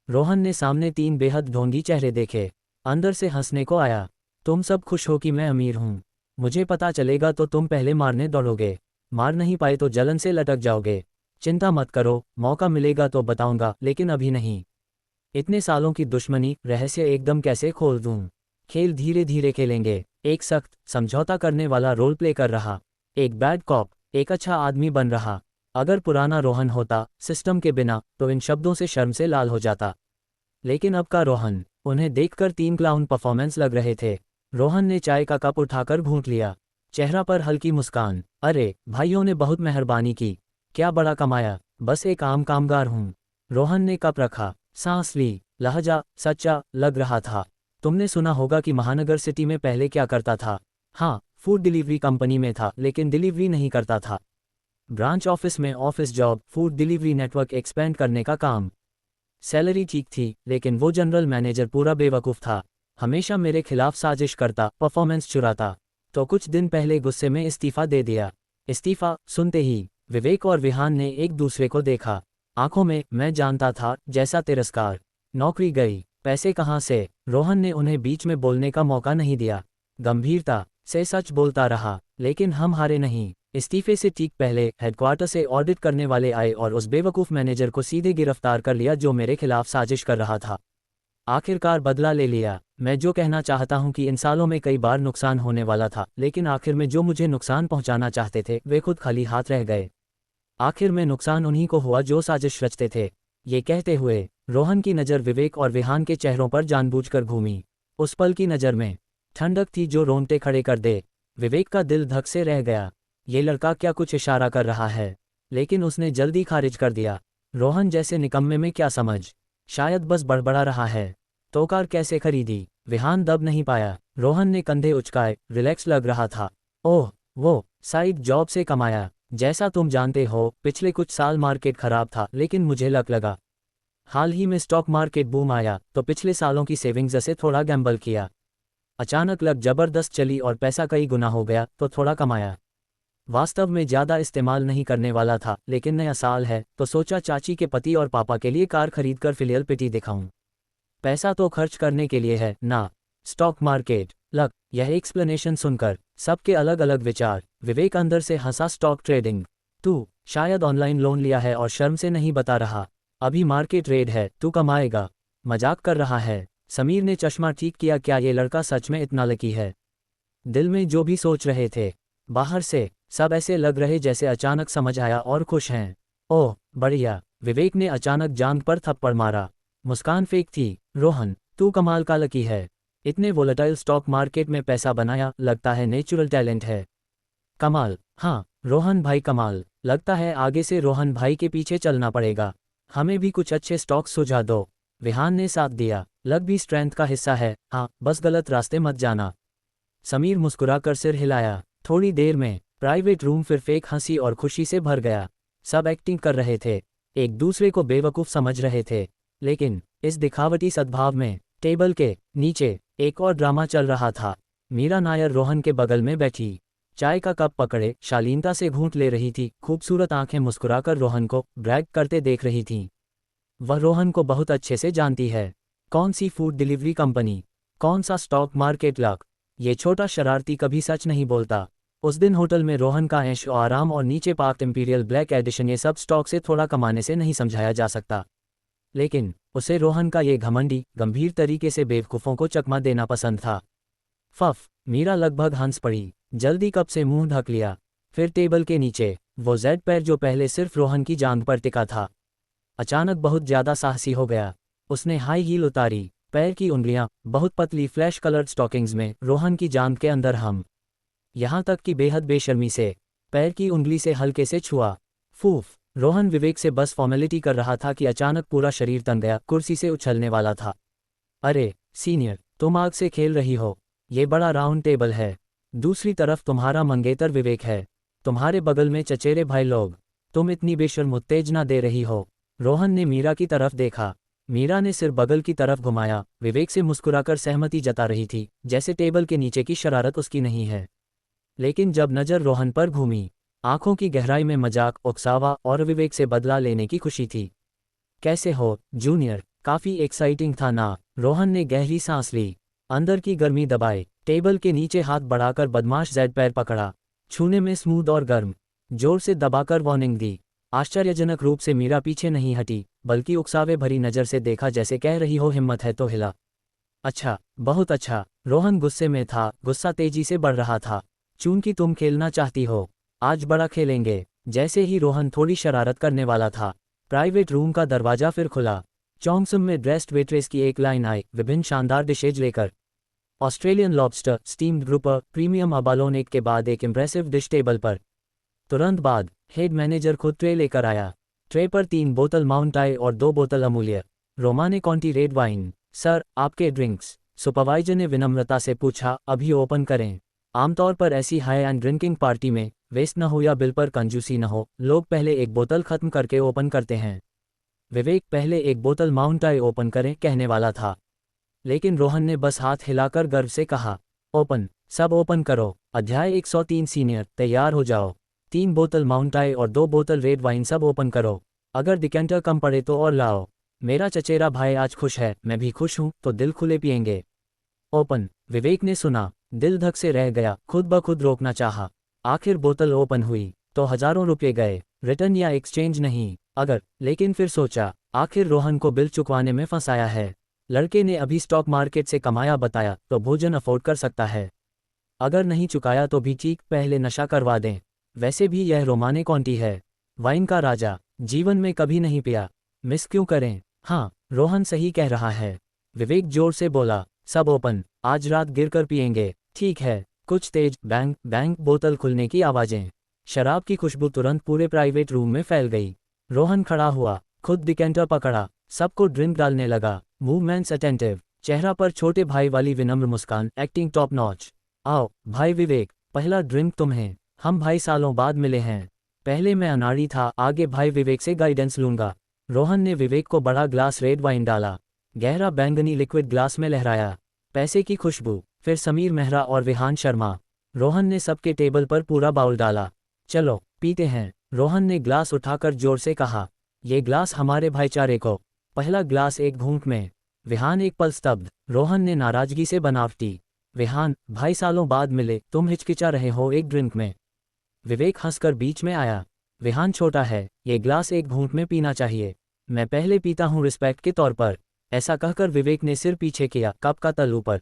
Speaker 2: रोहन ने सामने 3 बेहद ढोंगी चेहरे देखे। अंदर से हंसने को आया। तुम सब खुश हो कि मैं अमीर हूँ। मुझे पता चलेगा तो तुम पहले मारने दौड़ोगे। मार नहीं पाए तो जलन से लटक जाओगे। चिंता मत करो, मौका मिलेगा तो बताऊंगा, लेकिन अभी नहीं। इतने सालों की दुश्मनी रहस्य एकदम कैसे खोल दूं? खेल धीरे धीरे खेलेंगे। एक सख्त समझौता करने वाला रोल प्ले कर रहा, एक बैड कॉप, एक अच्छा आदमी बन रहा। अगर पुराना रोहन होता सिस्टम के बिना, तो इन शब्दों से शर्म से लाल हो जाता। लेकिन अब का रोहन, उन्हें देखकर 3 क्लाउन परफॉर्मेंस लग रहे थे। रोहन ने चाय का कप उठाकर घूंट लिया, चेहरा पर हल्की मुस्कान। अरे भाइयों ने बहुत मेहरबानी की। क्या बड़ा कमाया, बस एक आम कामगार हूँ। रोहन ने कप रखा, सांस ली। लहजा सच्चा लग रहा था। तुमने सुना होगा कि महानगर सिटी में पहले क्या करता था? हाँ, फूड डिलीवरी कंपनी में था, लेकिन डिलीवरी नहीं करता था। ब्रांच ऑफिस में office job, food delivery network expand करने का काम। सैलरी ठीक थी, लेकिन वो जनरल मैनेजर पूरा बेवकूफ़ था। हमेशा मेरे खिलाफ साजिश करता, परफॉर्मेंस चुराता। तो कुछ दिन पहले गुस्से में इस्तीफा दे दिया। इस्तीफा सुनते ही विवेक और विहान ने एक दूसरे को देखा। आंखों में मैं जानता था जैसा तिरस्कार। नौकरी गई, पैसे कहाँ से? रोहन ने उन्हें बीच में बोलने का मौका नहीं दिया। गंभीरता से सच बोलता रहा, लेकिन हम हारे नहीं। इस्तीफे से ठीक पहले हेडक्वार्टर से ऑडिट करने वाले आए और उस बेवकूफ़ मैनेजर को सीधे गिरफ्तार कर लिया जो मेरे खिलाफ साजिश कर रहा था। आखिरकार बदला ले लिया। मैं जो कहना चाहता हूं कि इन सालों में कई बार नुकसान होने वाला था, लेकिन आखिर में जो मुझे नुकसान पहुंचाना चाहते थे वे खुद खाली हाथ रह गए। आखिर में नुकसान उन्हीं को हुआ जो साजिश रचते थे। ये कहते हुए रोहन की नज़र विवेक और विहान के चेहरों पर जानबूझकर घूमी। उस पल की नज़र में ठंडक थी जो रोंगटे खड़े कर दे। विवेक का दिल धक से रह गया। ये लड़का क्या कुछ इशारा कर रहा है, लेकिन उसने जल्दी खारिज कर दिया। रोहन जैसे निकम्मे में क्या समझ, शायद बस बड़बड़ा रहा है। तो कार कैसे खरीदी? विहान दब नहीं पाया। रोहन ने कंधे उचकाए, रिलैक्स लग रहा था। ओह, वो साइड जॉब से कमाया। जैसा तुम जानते हो, पिछले कुछ साल मार्केट खराब था, लेकिन मुझे लगा हाल ही में स्टॉक मार्केट बूम आया, तो पिछले सालों की सेविंग्स से थोड़ा गैम्बल किया। अचानक लग जबरदस्त चली और पैसा कई गुना हो गया, तो थोड़ा कमाया। वास्तव में ज़्यादा इस्तेमाल नहीं करने वाला था, लेकिन नया साल है तो सोचा चाची के पति और पापा के लिए कार खरीदकर फिलियल पिटी दिखाऊं। पैसा तो खर्च करने के लिए है ना। स्टॉक मार्केट लग। यह एक्सप्लेनेशन सुनकर सबके अलग अलग विचार। विवेक अंदर से हंसा। Stock trading? तू शायद ऑनलाइन लोन लिया है और शर्म से नहीं बता रहा। अभी मार्केट रेड है, तू कमाएगा। मजाक कर रहा है। समीर ने चश्मा ठीक किया। क्या ये लड़का सच में इतना लकी है? दिल में जो भी सोच रहे थे, बाहर से सब ऐसे लग रहे जैसे अचानक समझ आया और खुश हैं। ओह बढ़िया। विवेक ने अचानक जांघ पर थप्पड़ मारा। मुस्कान फेंक थी। रोहन, तू कमाल का लकी है। इतने वोलेटाइल स्टॉक मार्केट में पैसा बनाया, लगता है नेचुरल टैलेंट है। कमाल? हाँ रोहन भाई कमाल। लगता है आगे से रोहन भाई के पीछे चलना पड़ेगा। हमें भी कुछ अच्छे स्टॉक्स सुझा दो। विहान ने साथ दिया। लक भी स्ट्रेंथ का हिस्सा है। हाँ, बस गलत रास्ते मत जाना। समीर मुस्कुराकर सिर हिलाया। थोड़ी देर में प्राइवेट रूम फिर फेक हंसी और खुशी से भर गया। सब एक्टिंग कर रहे थे, एक दूसरे को बेवकूफ़ समझ रहे थे, लेकिन इस दिखावटी सद्भाव में टेबल के नीचे एक और ड्रामा चल रहा था। मीरा नायर रोहन के बगल में बैठी, चाय का कप पकड़े शालीनता से घूंट ले रही थी। खूबसूरत आंखें मुस्कुराकर रोहन को ब्रैग करते देख रही थीं। वह रोहन को बहुत अच्छे से जानती है। कौन सी फूड डिलीवरी कंपनी, कौन सा स्टॉक मार्केट लक। ये छोटा शरारती कभी सच नहीं बोलता। उस दिन होटल में रोहन का ऐश और आराम और नीचे पार्क्ड इंपीरियल ब्लैक एडिशन, ये सब स्टॉक से थोड़ा कमाने से नहीं समझाया जा सकता। लेकिन उसे रोहन का ये घमंडी गंभीर तरीके से बेवकूफ़ों को चकमा देना पसंद था। फफ। मीरा लगभग हंस पड़ी। जल्दी कप से मुंह ढक लिया। फिर टेबल के नीचे वो जेड पैर जो पहले सिर्फ रोहन की जांघ पर टिका था, अचानक बहुत ज़्यादा साहसी हो गया। उसने हाई हील उतारी। पैर की उंगलियां बहुत पतली फ्लैश कलर्ड स्टॉकिंग्स में रोहन की जांघ के अंदर हम, यहाँ तक कि बेहद बेशर्मी से पैर की उंगली से हल्के से छुआ। फूफ। रोहन विवेक से बस फॉर्मेलिटी कर रहा था कि अचानक पूरा शरीर तन गया, कुर्सी से उछलने वाला था। अरे सीनियर, तुम आग से खेल रही हो। ये बड़ा राउंड टेबल है। दूसरी तरफ तुम्हारा मंगेतर विवेक है, तुम्हारे बगल में चचेरे भाई लोग। तुम इतनी बेशर्म उत्तेजना दे रही हो। रोहन ने मीरा की तरफ देखा। मीरा ने सिर बगल की तरफ घुमाया। विवेक से मुस्कुराकर सहमति जता रही थी, जैसे टेबल के नीचे की शरारत उसकी नहीं है। लेकिन जब नज़र रोहन पर घूमी, आंखों की गहराई में मजाक, उकसावा और विवेक से बदला लेने की खुशी थी। कैसे हो जूनियर? काफी एक्साइटिंग था ना। रोहन ने गहरी सांस ली, अंदर की गर्मी दबाए, टेबल के नीचे हाथ बढ़ाकर बदमाश जेड पैर पकड़ा, छूने में स्मूथ और गर्म, जोर से दबाकर वार्निंग दी। आश्चर्यजनक रूप से मीरा पीछे नहीं हटी, बल्कि उकसावे भरी नजर से देखा, जैसे कह रही हो हिम्मत है तो हिला। अच्छा, बहुत अच्छा। रोहन गुस्से में था, गुस्सा तेजी से बढ़ रहा था। चूंकि तुम खेलना चाहती हो, आज बड़ा खेलेंगे। जैसे ही रोहन थोड़ी शरारत करने वाला था, प्राइवेट रूम का दरवाजा फिर खुला। चौंगसम में ड्रेस्ड वेट्रेस की एक लाइन आई, विभिन्न शानदार डिशेज लेकर। Australian lobster, steamed grouper, premium abalone, एक के बाद एक इम्प्रेसिव डिश टेबल पर। तुरंत बाद हेड मैनेजर खुद ट्रे लेकर आया। ट्रे पर 3 बोतल माउंट आई और 2 बोतल अमूल्य रोमाने कॉन्टी रेड वाइन। सर, आपके ड्रिंक्स, सुपरवाइजर ने विनम्रता से पूछा। अभी ओपन करें? आमतौर पर ऐसी हाई एंड ड्रिंकिंग पार्टी में वेस्ट न हो या बिल पर कंजूसी न हो, लोग पहले एक बोतल खत्म करके ओपन करते हैं। विवेक पहले एक बोतल माउंट आई ओपन करें कहने वाला था, लेकिन रोहन ने बस हाथ हिलाकर गर्व से कहा, ओपन, सब ओपन करो। अध्याय 103 सीनियर, तैयार हो जाओ। 3 बोतल माउंट आई और 2 बोतल रेड वाइन, सब ओपन करो। अगर डिकेंटर कम पड़े तो और लाओ। मेरा चचेरा भाई आज खुश है, मैं भी खुश हूं, तो दिल खुले पिएंगे। ओपन। विवेक ने सुना, दिल धक से रह गया, खुद ब खुद रोकना चाहा। आखिर बोतल ओपन हुई तो हजारों रुपये गए, रिटर्न या एक्सचेंज नहीं। अगर, लेकिन फिर सोचा, आखिर रोहन को बिल चुकवाने में फंसाया है। लड़के ने अभी स्टॉक मार्केट से कमाया बताया, तो भोजन अफोर्ड कर सकता है। अगर नहीं चुकाया तो भी ठीक, पहले नशा करवा दें। वैसे भी यह रोमाने कॉन्टी है, वाइन का राजा, जीवन में कभी नहीं पिया, मिस क्यों करें। हाँ, रोहन सही कह रहा है, विवेक जोर से बोला। सब ओपन, आज रात गिरकर पिएंगे। ठीक है। कुछ तेज बैंग बैंग बोतल खुलने की आवाजें, शराब की खुशबू तुरंत पूरे प्राइवेट रूम में फैल गई। रोहन खड़ा हुआ, खुद डिकेंटर पकड़ा, सबको ड्रिंक डालने लगा। मूवमेंट्स अटेंटिव, चेहरा पर छोटे भाई वाली विनम्र मुस्कान, एक्टिंग टॉप नॉच। आओ भाई विवेक, पहला ड्रिंक तुम्हें, हम भाई सालों बाद मिले हैं। पहले मैं अनाड़ी था, आगे भाई विवेक से गाइडेंस लूंगा। रोहन ने विवेक को बड़ा ग्लास रेड वाइन डाला, गहरा बैंगनी लिक्विड ग्लास में लहराया, पैसे की खुशबू। फिर समीर मेहरा और विहान शर्मा। रोहन ने सबके टेबल पर पूरा बाउल डाला। चलो पीते हैं, रोहन ने ग्लास उठाकर जोर से कहा। ये ग्लास हमारे भाईचारे को। पहला ग्लास एक घूंट में। विहान एक पल स्तब्ध, रोहन ने नाराजगी से बनावटी। विहान, भाई सालों बाद मिले, तुम हिचकिचा रहे हो एक ड्रिंक में। विवेक हंसकर बीच में आया। विहान छोटा है, ये ग्लास एक घूंट में पीना चाहिए। मैं पहले पीता हूँ रिस्पेक्ट के तौर पर। ऐसा कहकर विवेक ने सिर पीछे किया, कप का तल ऊपर।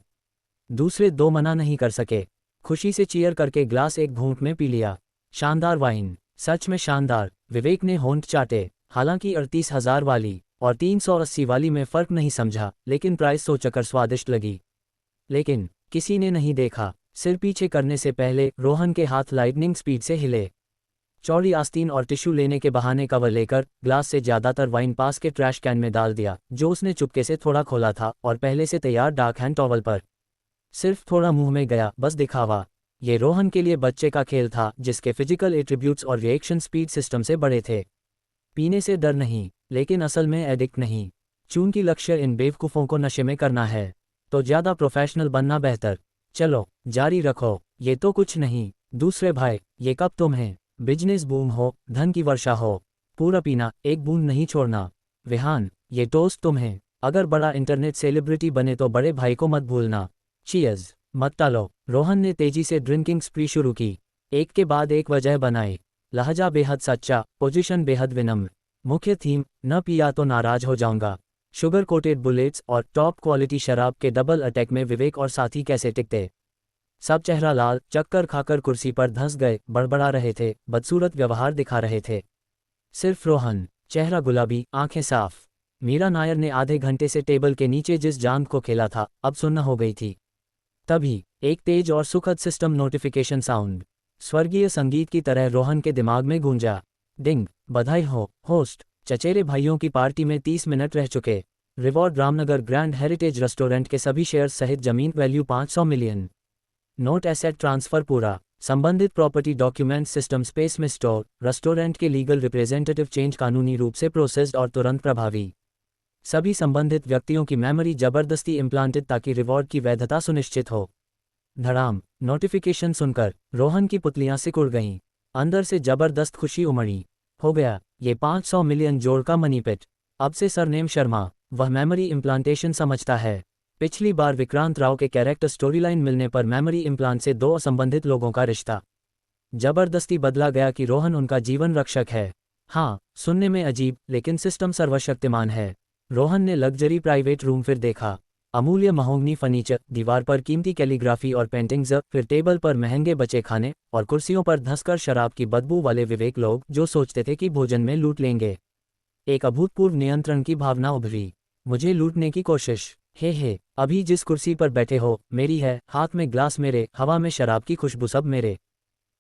Speaker 2: दूसरे 2 मना नहीं कर सके, खुशी से चीयर करके ग्लास एक घूंट में पी लिया। शानदार वाइन, सच में शानदार। विवेक ने होंठ चाटे, हालांकि 38,000 वाली और 380 वाली में फर्क नहीं समझा, लेकिन प्राइस सोचकर स्वादिष्ट लगी। लेकिन किसी ने नहीं देखा। सिर पीछे करने से पहले रोहन के हाथ लाइटनिंग स्पीड से हिले। चौड़ी आस्तीन और टिश्यू लेने के बहाने कवर लेकर ग्लास से ज्यादातर वाइन पास के ट्रैश कैन में डाल दिया, जो उसने चुपके से थोड़ा खोला था और पहले से तैयार डार्क हैंड टॉवल पर। सिर्फ थोड़ा मुंह में गया, बस दिखावा। ये रोहन के लिए बच्चे का खेल था, जिसके फिजिकल एट्रीब्यूट्स और रिएक्शन स्पीड सिस्टम से बड़े थे। पीने से डर नहीं, लेकिन असल में एडिक्ट नहीं। चूंकि लक्ष्य इन बेवकूफ़ों को नशे में करना है, तो ज़्यादा प्रोफेशनल बनना बेहतर। चलो जारी रखो, ये तो कुछ नहीं। दूसरे भाई, ये कब तुम्हें बिजनेस बूम हो, धन की वर्षा हो, पूरा पीना, एक बूंद नहीं छोड़ना। विहान, ये टोस्ट तुम्हें, अगर बड़ा इंटरनेट सेलिब्रिटी बने तो बड़े भाई को मत भूलना। चीयर्स, मत टालो। रोहन ने तेजी से ड्रिंकिंग स्प्री शुरू की, एक के बाद एक वजह बनाई। लहजा बेहद सच्चा, पोजीशन बेहद विनम्र। मुख्य थीम, न पिया तो नाराज हो जाऊंगा। शुगर कोटेड बुलेट्स और टॉप क्वालिटी शराब के डबल अटैक में विवेक और साथी कैसे टिकते। सब चेहरा लाल, चक्कर खाकर कुर्सी पर धंस गए, बड़बड़ा रहे थे, बदसूरत व्यवहार दिखा रहे थे। सिर्फ रोहन, चेहरा गुलाबी, आंखें साफ। मीरा नायर ने आधे घंटे से टेबल के नीचे जिस जान को खेला था, अब सुन्न हो गई थी। तभी एक तेज और सुखद सिस्टम नोटिफिकेशन साउंड स्वर्गीय संगीत की तरह रोहन के दिमाग में गूंजा। डिंग, बधाई हो होस्ट, चचेरे भाइयों की पार्टी में 30 मिनट रह चुके। Reward, Ramnagar grand heritage restaurant के सभी शेयर्स सहित जमीन value 500 million. Note asset transfer पूरा। संबंधित प्रॉपर्टी डॉक्यूमेंट सिस्टम स्पेस में स्टोर। रेस्टोरेंट के लीगल रिप्रेजेंटेटिव चेंज कानूनी रूप से प्रोसेस्ड और तुरंत प्रभावी। सभी संबंधित व्यक्तियों की मेमोरी जबरदस्ती इम्प्लांटेड ताकि रिवॉर्ड की वैधता सुनिश्चित हो। धड़ाम, नोटिफिकेशन सुनकर रोहन की पुतलियां सिकुड़ गईं। अंदर से जबरदस्त खुशी उमड़ी। हो गया, ये 500 मिलियन जोड़ का मनी पिट। अब से सरनेम शर्मा। वह मेमोरी इम्प्लांटेशन समझता है। पिछली बार विक्रांत राव के कैरेक्टर स्टोरीलाइन मिलने पर मेमोरी इम्प्लांट से दो असंबंधित लोगों का रिश्ता जबरदस्ती बदला गया कि रोहन उनका जीवन रक्षक है। हाँ, सुनने में अजीब, लेकिन सिस्टम सर्वशक्तिमान है। रोहन ने लग्जरी प्राइवेट रूम फिर देखा। अमूल्य महोगनी फर्नीचर, दीवार पर कीमती कैलीग्राफी और पेंटिंग्स, फिर टेबल पर महंगे बचे खाने और कुर्सियों पर धंसकर शराब की बदबू वाले विवेक लोग जो सोचते थे कि भोजन में लूट लेंगे। एक अभूतपूर्व नियंत्रण की भावना उभरी। मुझे लूटने की कोशिश, हे, अभी जिस कुर्सी पर बैठे हो मेरी है, हाथ में ग्लास मेरे, हवा में शराब की खुशबू सब मेरे।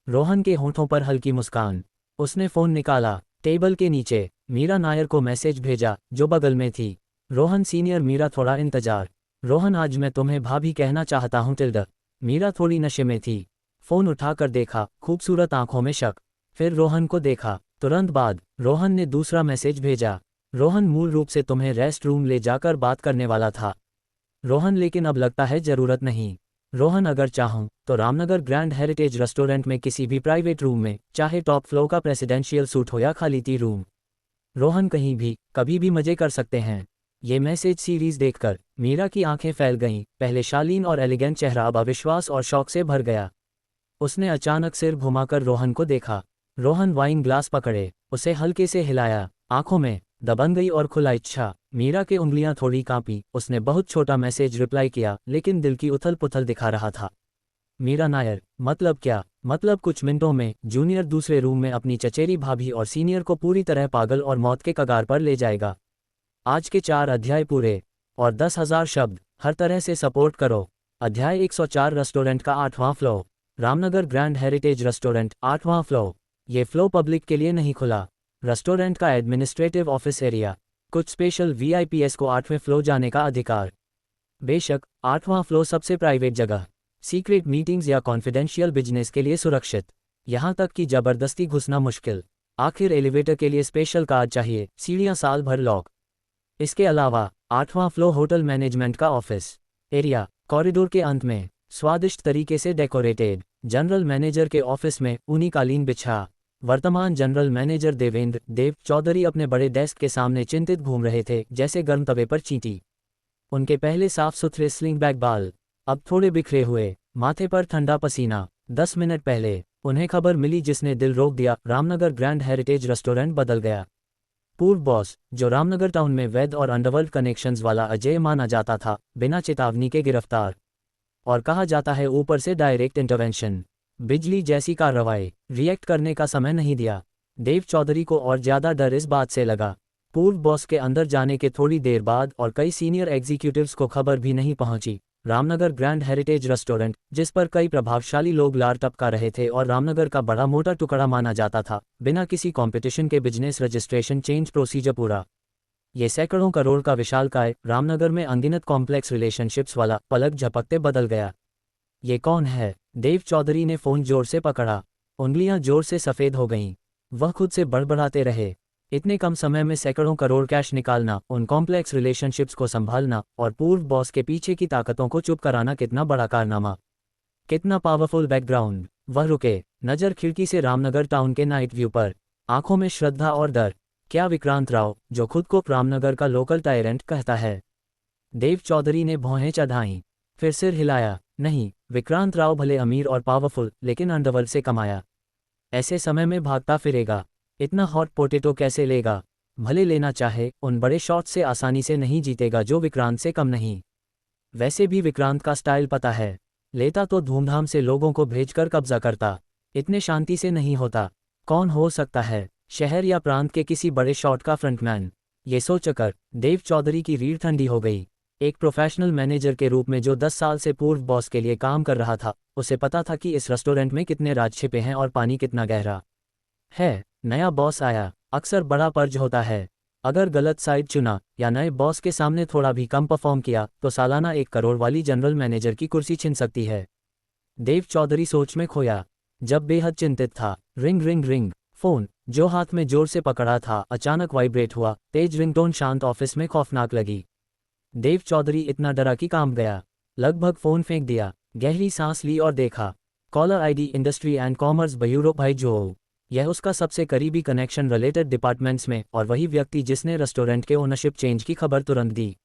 Speaker 2: रोहन के होंठों पर हल्की मुस्कान। उसने फोन निकाला, टेबल के नीचे मीरा नायर को मैसेज भेजा जो बगल में थी। रोहन सीनियर, मीरा थोड़ा इंतजार। रोहन, आज मैं तुम्हें भाभी कहना चाहता हूँ टिल्डर। मीरा थोड़ी नशे में थी। फोन उठाकर देखा, खूबसूरत आंखों में शक। फिर रोहन को देखा। तुरंत बाद रोहन ने दूसरा मैसेज भेजा। रोहन, मूल रूप से तुम्हें रेस्ट रूम ले जाकर बात करने वाला था। रोहन, लेकिन अब लगता है जरूरत नहीं। रोहन, अगर चाहूं तो रामनगर ग्रैंड हेरिटेज रेस्टोरेंट में किसी भी प्राइवेट रूम में, चाहे टॉप फ्लोर का प्रेसिडेंशियल सूट हो या खाली टी रूम। रोहन, कहीं भी कभी भी मजे कर सकते हैं। ये मैसेज सीरीज देखकर मीरा की आंखें फैल गईं। पहले शालीन और एलिगेंट चेहरा अब अविश्वास और शौक से भर गया। उसने अचानक सिर घुमाकर रोहन को देखा। रोहन वाइन ग्लास पकड़े, उसे हल्के से हिलाया। आंखों में दबंग गई और खुला इच्छा। मीरा के उंगलियां थोड़ी कांपी। उसने बहुत छोटा मैसेज रिप्लाई किया, लेकिन दिल की उथल पुथल दिखा रहा था। मीरा नायर, मतलब क्या? मतलब कुछ मिनटों में जूनियर दूसरे रूम में अपनी चचेरी भाभी और सीनियर को पूरी तरह पागल और मौत के कगार पर ले जाएगा। आज के 4 अध्याय पूरे और 10,000 शब्द हर तरह से सपोर्ट करो। अध्याय 104, रेस्टोरेंट का 8वां floor. Ramnagar grand heritage restaurant, 8वां फ्लोर। ये फ्लो पब्लिक के लिए नहीं खुला। रेस्टोरेंट का एडमिनिस्ट्रेटिव ऑफिस एरिया। कुछ स्पेशल वीआईपीएस को 8वें फ्लोर जाने का अधिकार। बेशक 8वां फ्लोर सबसे प्राइवेट जगह, सीक्रेट मीटिंग्स या कॉन्फिडेंशियल बिजनेस के लिए सुरक्षित। यहां तक कि जबरदस्ती घुसना मुश्किल। आखिर एलिवेटर के लिए स्पेशल कार्ड चाहिए, सीढ़ियां साल भर लॉक। इसके अलावा 8वां फ्लोर होटल मैनेजमेंट का ऑफिस एरिया, कॉरिडोर के अंत में, स्वादिष्ट तरीके से डेकोरेटेड। जनरल मैनेजर के ऑफिस में ऊनी कालीन बिछा। वर्तमान जनरल मैनेजर देव चौधरी अपने बड़े डेस्क के सामने चिंतित घूम रहे थे, जैसे गर्म तवे पर चींटी। उनके पहले साफ सुथरे स्लिंग बैक बाल अब थोड़े बिखरे हुए, माथे पर ठंडा पसीना। 10 मिनट पहले उन्हें खबर मिली जिसने दिल रोक दिया। रामनगर ग्रैंड हेरिटेज रेस्टोरेंट बदल गया। पूर्व बॉस, जो रामनगर टाउन में वैद और अंडरवर्ल्ड कनेक्शंस वाला अजय माना जाता था, बिना चेतावनी के गिरफ्तार। और कहा जाता है ऊपर से डायरेक्ट इंटरवेंशन, बिजली जैसी कार्रवाई। रिएक्ट करने का समय नहीं दिया। देव चौधरी को और ज्यादा डर इस बात से लगा। पूर्व बॉस के अंदर जाने के थोड़ी देर बाद और कई सीनियर एग्जीक्यूटिव्स को खबर भी नहीं पहुंची। रामनगर ग्रैंड हेरिटेज रेस्टोरेंट, जिस पर कई प्रभावशाली लोग लार टपका रहे थे और रामनगर का बड़ा मोटा टुकड़ा माना जाता था, बिना किसी कंपटीशन के बिजनेस रजिस्ट्रेशन चेंज प्रोसीजर पूरा। ये सैकड़ों करोड़ का विशालकाय रामनगर में अनगिनत कॉम्प्लेक्स रिलेशनशिप्स वाला पलक झपकते बदल गया। ये कौन है? देव चौधरी ने फोन जोर से पकड़ा। उंगलियां जोर से सफ़ेद हो गईं। वह खुद से बड़बड़ाते रहे। इतने कम समय में सैकड़ों करोड़ कैश निकालना, उन कॉम्प्लेक्स रिलेशनशिप्स को संभालना और पूर्व बॉस के पीछे की ताकतों को चुप कराना कितना बड़ा कारनामा, कितना पावरफुल बैकग्राउंड। वह रुके, नजर खिड़की से रामनगर टाउन के नाइट व्यू पर, आंखों में श्रद्धा और डर। क्या विक्रांत राव, जो खुद को रामनगर का लोकल टायरेंट कहता है? देव चौधरी ने भौहें चढ़ाईं, फिर सिर हिलाया। नहीं, विक्रांत राव भले अमीर और पावरफुल, लेकिन अंडरवर्ल्ड से कमाया। ऐसे समय में भागता फिरेगा। इतना हॉट पोटैटो कैसे लेगा? भले लेना चाहे, उन बड़े शॉट से आसानी से नहीं जीतेगा जो विक्रांत से कम नहीं। वैसे भी विक्रांत का स्टाइल पता है। लेता तो धूमधाम से लोगों को भेजकर कब्जा करता, इतने शांति से नहीं होता। कौन हो सकता है? शहर या प्रांत के किसी बड़े शॉट का फ्रंटमैन। ये सोचकर देव चौधरी की रीढ़ ठंडी हो गई। एक प्रोफेशनल मैनेजर के रूप में जो 10 साल से पूर्व बॉस के लिए काम कर रहा था, उसे पता था कि इस रेस्टोरेंट में कितने राज छिपे हैं और पानी कितना गहरा है। नया बॉस आया, अक्सर बड़ा पर्ज होता है। अगर गलत साइड चुना या नए बॉस के सामने थोड़ा भी कम परफॉर्म किया तो सालाना 1 करोड़ वाली जनरल मैनेजर की कुर्सी छिन सकती है। देव चौधरी सोच में खोया। जब बेहद चिंतित था, रिंग रिंग रिंग। फोन, जो हाथ में जोर से पकड़ा था, अचानक वाइब्रेट हुआ। तेज रिंगटोन, शांत ऑफिस में खौफनाक लगी। देव चौधरी इतना डरा कि कांप गया। लगभग फोन फेंक दिया। गहरी सांस ली और देखा। Caller ID, industry and commerce bureau, भाई जो। यह उसका सबसे करीबी कनेक्शन रिलेटेड डिपार्टमेंट्स में, और वही व्यक्ति जिसने रेस्टोरेंट के ओनरशिप चेंज की खबर तुरंत दी।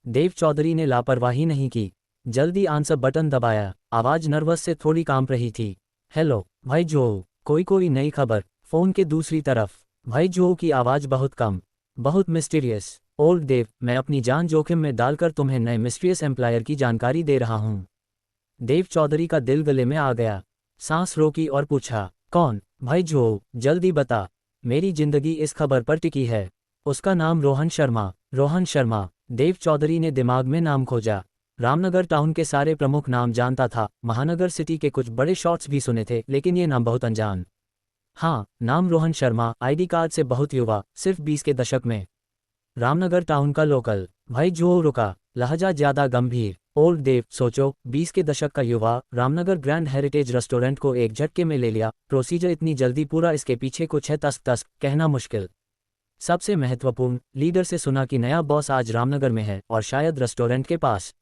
Speaker 2: देव चौधरी ने लापरवाही नहीं की, जल्दी आंसर बटन दबाया। आवाज नर्वस से थोड़ी कांप रही थी। हेलो भाई जो, कोई नई खबर? फोन के दूसरी तरफ भाई जो की आवाज बहुत कम, बहुत मिस्टीरियस। ओल्ड देव, मैं अपनी जान जोखिम में डालकर तुम्हें नए मिस्टीरियस एम्प्लॉयर की जानकारी दे रहा हूँ। देव चौधरी का दिल गले में आ गया, सांस रोकी और पूछा, कौन? भाई जो, जल्दी बता, मेरी जिंदगी इस खबर पर टिकी है। उसका नाम रोहन शर्मा। रोहन शर्मा। देव चौधरी ने दिमाग में नाम खोजा। रामनगर टाउन के सारे प्रमुख नाम जानता था, महानगर सिटी के कुछ बड़े शॉट्स भी सुने थे, लेकिन ये नाम बहुत अनजान। हाँ, नाम रोहन शर्मा, आईडी कार्ड से बहुत युवा, सिर्फ 20 के दशक में। रामनगर टाउन का लोकल। भाई जो रुका, लहजा ज्यादा गंभीर। ओल्ड देव, सोचो, 20 के दशक का युवा, रामनगर ग्रैंड हेरिटेज रेस्टोरेंट को एक झटके में ले लिया। प्रोसीजर इतनी जल्दी पूरा, इसके पीछे कुछ है, तस्क कहना मुश्किल। सबसे महत्वपूर्ण, लीडर से सुना कि नया बॉस आज रामनगर में है और शायद रेस्टोरेंट के पास।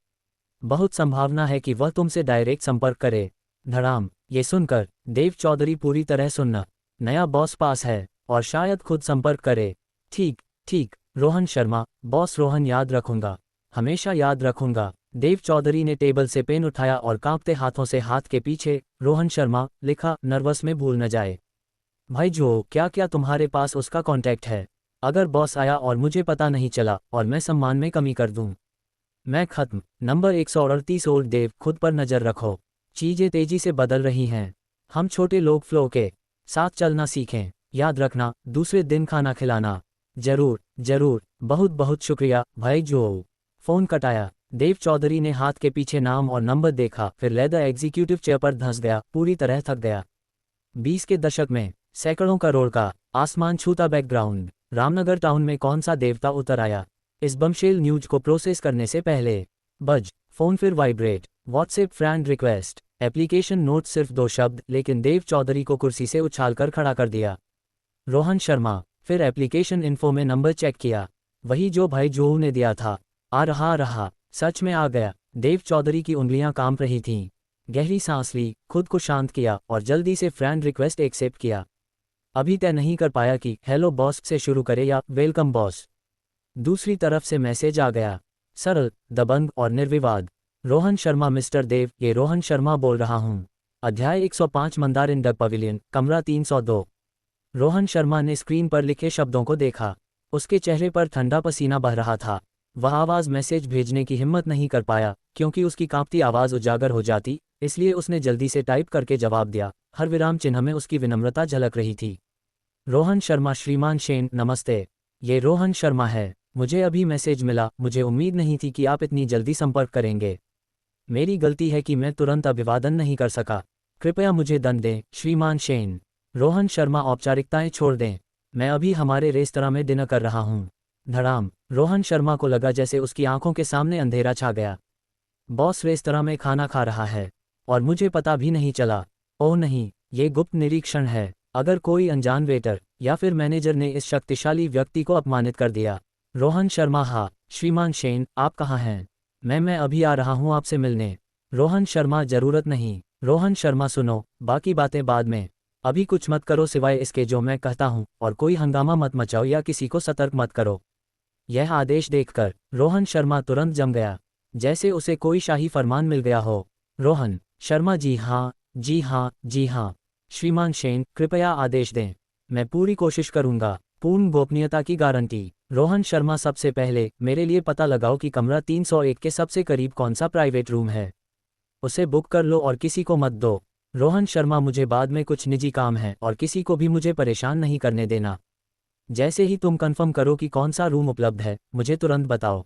Speaker 2: बहुत संभावना है कि वह तुमसे डायरेक्ट संपर्क करे। धड़ाम। ये सुनकर देव चौधरी पूरी तरह सुन्न। नया बॉस पास है और शायद खुद संपर्क करे। ठीक ठीक, रोहन शर्मा, बॉस रोहन, याद रखूंगा, हमेशा याद रखूंगा। देव चौधरी ने टेबल से पेन उठाया और कांपते हाथों से हाथ के पीछे रोहन शर्मा लिखा, नर्वस में भूल न जाए। भाई जो, क्या तुम्हारे पास उसका कांटेक्ट है? अगर बॉस आया और मुझे पता नहीं चला और मैं सम्मान में कमी कर दूं, मैं खत्म। नंबर 138। ओल्ड देव, खुद पर नजर रखो, चीजें तेजी से बदल रही हैं। हम छोटे लोग फ्लो के साथ चलना सीखें। याद रखना, दूसरे दिन खाना खिलाना। जरूर जरूर, बहुत बहुत शुक्रिया भाई जो। फोन कटाया। देव चौधरी ने हाथ के पीछे नाम और नंबर देखा, फिर लेदर एग्जीक्यूटिव चेयर पर धंस गया, पूरी तरह थक गया। 20 के दशक में, सैकड़ों करोड़ का आसमान छूता बैकग्राउंड। रामनगर टाउन में कौन सा देवता उतर आया? इस बमशेल न्यूज को प्रोसेस करने से पहले बज फोन, फिर vibrate. WhatsApp friend request, application note. सिर्फ 2 शब्द, लेकिन देव चौधरी को कुर्सी से उछालकर खड़ा कर दिया। रोहन शर्मा। फिर एप्लीकेशन इन्फो में नंबर चेक किया, वही जो भाई जोहू ने दिया था। आ रहा, सच में आ गया। देव चौधरी की उंगलियां कांप रही थीं। गहरी सांस ली, खुद को शांत किया और जल्दी से फ्रेंड रिक्वेस्ट एक्सेप्ट किया। अभी तय नहीं कर पाया कि हेलो बॉस से शुरू करे या वेलकम बॉस। दूसरी तरफ से मैसेज आ गया, सरल, दबंग और निर्विवाद। रोहन शर्मा, मिस्टर देव, ये रोहन शर्मा बोल रहा हूँ। अध्याय 105, मंदारिन डक पवेलियन, कमरा 302। रोहन शर्मा ने स्क्रीन पर लिखे शब्दों को देखा। उसके चेहरे पर ठंडा पसीना बह रहा था। वह आवाज मैसेज भेजने की हिम्मत नहीं कर पाया, क्योंकि उसकी कांपती आवाज उजागर हो जाती, इसलिए उसने जल्दी से टाइप करके जवाब दिया। हर विराम चिन्ह में उसकी विनम्रता झलक रही थी। रोहन शर्मा, श्रीमान शेन, नमस्ते। ये रोहन शर्मा है। मुझे अभी मैसेज मिला, मुझे उम्मीद नहीं थी कि आप इतनी जल्दी संपर्क करेंगे। मेरी गलती है कि मैं तुरंत अभिवादन नहीं कर सका। कृपया मुझे दंड दें, श्रीमान शेन। रोहन शर्मा, औपचारिकताएं छोड़ दें, मैं अभी हमारे रेस्तरां में डिनर कर रहा हूँ। धड़ाम। रोहन शर्मा को लगा जैसे उसकी आंखों के सामने अंधेरा छा गया। बॉस रेस्तरां में खाना खा रहा है और मुझे पता भी नहीं चला। ओह नहीं, ये गुप्त निरीक्षण है। अगर कोई अनजान वेटर या फिर मैनेजर ने इस शक्तिशाली व्यक्ति को अपमानित कर दिया। रोहन शर्मा, हाँ श्रीमान शेन, आप कहाँ हैं? मैं अभी आ रहा हूँ आपसे मिलने। रोहन शर्मा, जरूरत नहीं। रोहन शर्मा, सुनो, बाकी बातें बाद में। अभी कुछ मत करो सिवाय इसके जो मैं कहता हूँ, और कोई हंगामा मत मचाओ या किसी को सतर्क मत करो। यह आदेश देखकर रोहन शर्मा तुरंत जम गया, जैसे उसे कोई शाही फरमान मिल गया हो। रोहन शर्मा, जी हाँ जी हाँ जी हाँ श्रीमान शेन, कृपया आदेश दें। मैं पूरी कोशिश करूंगा। पूर्ण गोपनीयता की गारंटी। रोहन शर्मा, सबसे पहले मेरे लिए पता लगाओ कि कमरा 301 के सबसे करीब कौन सा प्राइवेट रूम है। उसे बुक कर लो और किसी को मत दो। रोहन शर्मा, मुझे बाद में कुछ निजी काम है और किसी को भी मुझे परेशान नहीं करने देना। जैसे ही तुम कंफर्म करो कि कौन सा रूम उपलब्ध है, मुझे तुरंत बताओ।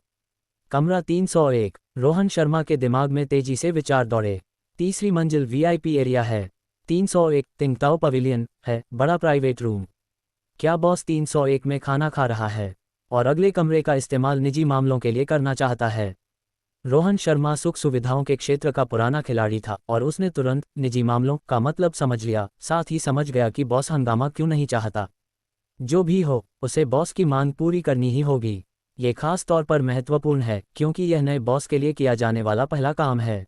Speaker 2: कमरा 301। रोहन शर्मा के दिमाग में तेजी से विचार दौड़े। तीसरी मंजिल वीआईपी एरिया है। 301 तिंगताओ पवेलियन है, बड़ा प्राइवेट रूम। क्या बॉस 301 में खाना खा रहा है और अगले कमरे का इस्तेमाल निजी मामलों के लिए करना चाहता है? रोहन शर्मा सुख सुविधाओं के क्षेत्र का पुराना खिलाड़ी था और उसने तुरंत निजी मामलों का मतलब समझ लिया, साथ ही समझ गया कि बॉस हंगामा क्यों नहीं चाहता। जो भी हो, उसे बॉस की मांग पूरी करनी ही होगी। ये खास तौर पर महत्वपूर्ण है क्योंकि यह नए बॉस के लिए किया जाने वाला पहला काम है।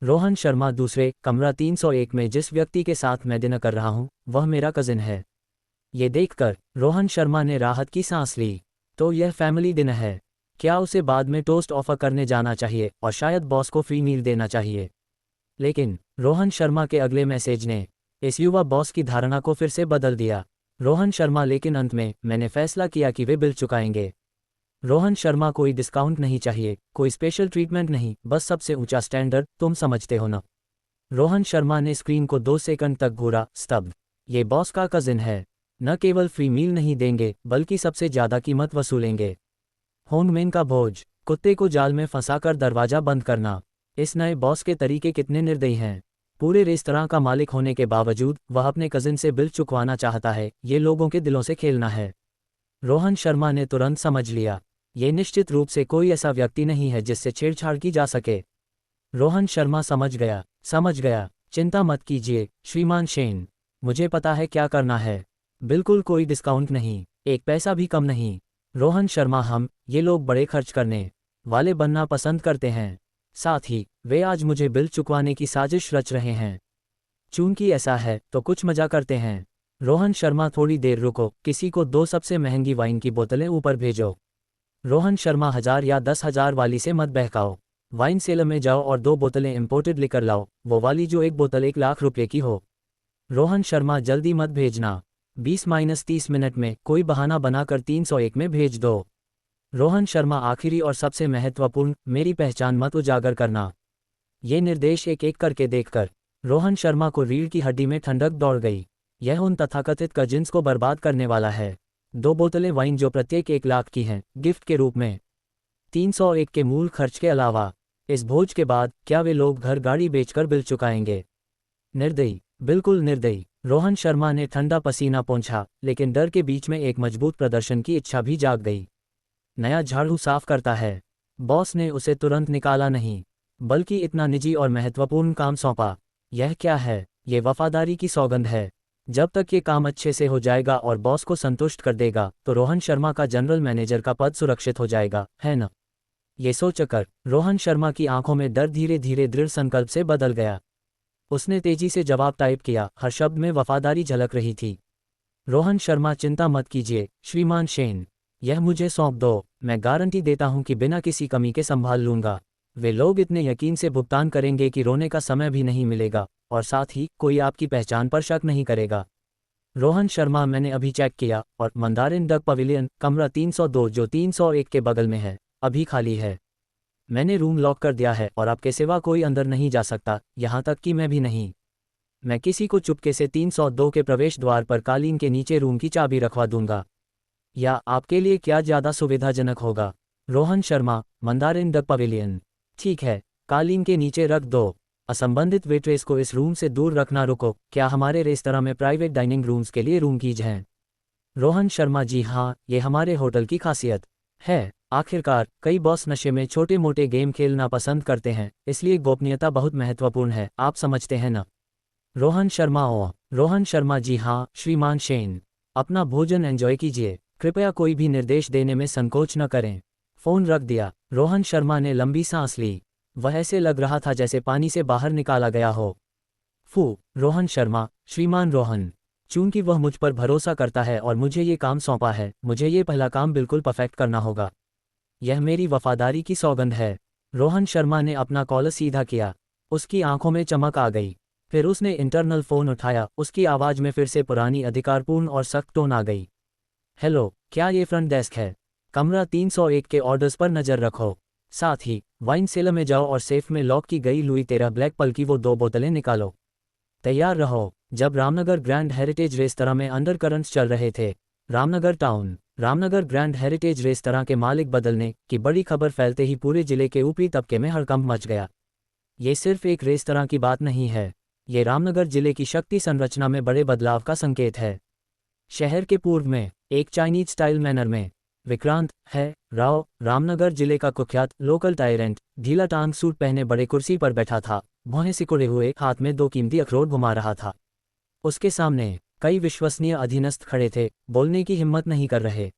Speaker 2: रोहन शर्मा दूसरे, कमरा 301 में जिस व्यक्ति के साथ मैं डिनर कर रहा हूँ वह मेरा कजिन है। ये देखकर रोहन शर्मा ने राहत की सांस ली। तो यह फैमिली डिनर है। क्या उसे बाद में टोस्ट ऑफर करने जाना चाहिए और शायद बॉस को फ्री मील देना चाहिए? लेकिन रोहन शर्मा के अगले मैसेज ने इस युवा बॉस की धारणा को फिर से बदल दिया। रोहन शर्मा, लेकिन अंत में मैंने फैसला किया कि वे बिल चुकाएंगे। रोहन शर्मा, कोई डिस्काउंट नहीं चाहिए, कोई स्पेशल ट्रीटमेंट नहीं, बस सबसे ऊंचा स्टैंडर्ड, तुम समझते हो ना? रोहन शर्मा ने स्क्रीन को 2 सेकंड तक घूरा, स्तब्ध। ये बॉस का कजिन है। न केवल फ्री मील नहीं देंगे बल्कि सबसे ज्यादा कीमत वसूलेंगे। होंगमेन का भोज, कुत्ते को जाल में फंसाकर दरवाजा बंद करना। इस नए बॉस के तरीके कितने निर्दयी हैं। पूरे रेस्तरां का मालिक होने के बावजूद वह अपने कजिन से बिल चुकवाना चाहता है। ये लोगों के दिलों से खेलना है। रोहन शर्मा ने तुरंत समझ लिया, ये निश्चित रूप से कोई ऐसा व्यक्ति नहीं है जिससे छेड़छाड़ की जा सके। रोहन शर्मा समझ गया। चिंता मत कीजिए श्रीमान शेन, मुझे पता है क्या करना है। बिल्कुल कोई डिस्काउंट नहीं, एक पैसा भी कम नहीं। रोहन शर्मा, हम ये लोग बड़े खर्च करने वाले बनना पसंद करते हैं। साथ ही वे आज मुझे बिल चुकवाने की साजिश रच रहे हैं। चूंकि ऐसा है तो कुछ मजा करते हैं। रोहन शर्मा, थोड़ी देर रुको, किसी को 2 सबसे महंगी वाइन की बोतलें ऊपर भेजो। रोहन शर्मा, 1000 या 10,000 वाली से मत बहकाओ। वाइन सेलर में जाओ और 2 बोतलें इंपोर्टेड लेकर लाओ, वो वाली जो एक बोतल 1 लाख रुपए की हो। रोहन शर्मा, जल्दी मत भेजना, 20-30 मिनट में कोई बहाना बनाकर 301 में भेज दो। रोहन शर्मा, आखिरी और सबसे महत्वपूर्ण, मेरी पहचान मत उजागर करना। ये निर्देश एक एक करके देखकर रोहन शर्मा को रीढ़ की हड्डी में ठंडक दौड़ गई। यह उन तथाकथित कजिन्स को बर्बाद करने वाला है। 2 बोतलें वाइन जो प्रत्येक 1 लाख की हैं, गिफ्ट के रूप में। 301 के मूल खर्च के अलावा इस भोज के बाद क्या वे लोग घर गाड़ी बेचकर बिल चुकाएंगे? निर्दयी, बिल्कुल निर्दयी। रोहन शर्मा ने ठंडा पसीना पोंछा, लेकिन डर के बीच में एक मजबूत प्रदर्शन की इच्छा भी जाग गई। नया झाड़ू साफ करता है। बॉस ने उसे तुरंत निकाला नहीं, बल्कि इतना निजी और महत्वपूर्ण काम सौंपा। यह क्या है? ये वफादारी की सौगंध है। जब तक ये काम अच्छे से हो जाएगा और बॉस को संतुष्ट कर देगा तो रोहन शर्मा का जनरल मैनेजर का पद सुरक्षित हो जाएगा, है न? ये सोचकर रोहन शर्मा की आंखों में डर धीरे धीरे दृढ़ संकल्प से बदल गया। उसने तेजी से जवाब टाइप किया, हर शब्द में वफादारी झलक रही थी। रोहन शर्मा, चिंता मत कीजिए श्रीमान शेन, यह मुझे सौंप दो। मैं गारंटी देता हूं कि बिना किसी कमी के संभाल लूंगा। वे लोग इतने यकीन से भुगतान करेंगे कि रोने का समय भी नहीं मिलेगा, और साथ ही कोई आपकी पहचान पर शक नहीं करेगा। रोहन शर्मा, मैंने अभी चेक किया और मंदारिन डक पवेलियन, कमरा 302 जो 301 के बगल में है, अभी खाली है। मैंने रूम लॉक कर दिया है और आपके सिवा कोई अंदर नहीं जा सकता, यहाँ तक कि मैं भी नहीं। मैं किसी को चुपके से 302 के प्रवेश द्वार पर कालीन के नीचे रूम की चाबी रखवा दूंगा। या आपके लिए क्या ज़्यादा सुविधाजनक होगा? Rohan Sharma, Mandarin duck pavilion. ठीक है, कालीन के नीचे रख दो। असंबंधित वेट्रेस को इस रूम से दूर रखना। रुको, क्या हमारे रेस्तरां में प्राइवेट डाइनिंग रूम्स के लिए रूम कीज हैं? रोहन शर्मा, जी हाँ, ये हमारे होटल की खासियत है। आखिरकार कई बॉस नशे में छोटे मोटे गेम खेलना पसंद करते हैं, इसलिए गोपनीयता बहुत महत्वपूर्ण है, आप समझते हैं ना? रोहन शर्मा, ओ रोहन शर्मा, जी हाँ श्रीमान शेन, अपना भोजन एंजॉय कीजिए, कृपया कोई भी निर्देश देने में संकोच न करें। फोन रख दिया। रोहन शर्मा ने लंबी सांस ली। वह ऐसे लग रहा था जैसे पानी से बाहर निकाला गया हो। फू। रोहन शर्मा, श्रीमान रोहन, चूंकि वह मुझ पर भरोसा करता है और मुझे ये काम सौंपा है, मुझे ये पहला काम बिल्कुल परफेक्ट करना होगा। यह मेरी वफादारी की सौगंध है। रोहन शर्मा ने अपना कॉलर सीधा किया। उसकी आंखों में चमक आ गई। फिर उसने इंटरनल फोन उठाया। उसकी आवाज़ में फिर से पुरानी अधिकारपूर्ण और सख्त टोन आ गई। हेलो, क्या ये फ्रंट डेस्क है? कमरा 301 के ऑर्डर्स पर नज़र रखो। साथ ही वाइन सेलर में जाओ और सेफ में लॉक की गई लुई 13 ब्लैक पल की वो 2 बोतलें निकालो। तैयार रहो। जब रामनगर ग्रैंड हेरिटेज रेस्तरां में अंडरकरंट्स चल रहे थे, रामनगर ग्रैंड हेरिटेज रेस्तरां के मालिक बदलने की बड़ी खबर फैलते ही पूरे जिले के ऊपरी तबके में हड़कंप मच गया। ये सिर्फ एक रेस्तरां की बात नहीं है, ये रामनगर जिले की शक्ति संरचना में बड़े बदलाव का संकेत है। शहर के पूर्व में एक चाइनीज स्टाइल मैनर में विक्रांत है राव, रामनगर जिले का कुख्यात लोकल टायरेंट, ढीला टांग सूट पहने बड़े कुर्सी पर बैठा था, भौहें सिकुड़े हुए, हाथ में 2 कीमती अखरोट घुमा रहा था। उसके सामने कई विश्वसनीय अधीनस्थ खड़े थे, बोलने की हिम्मत नहीं कर रहे।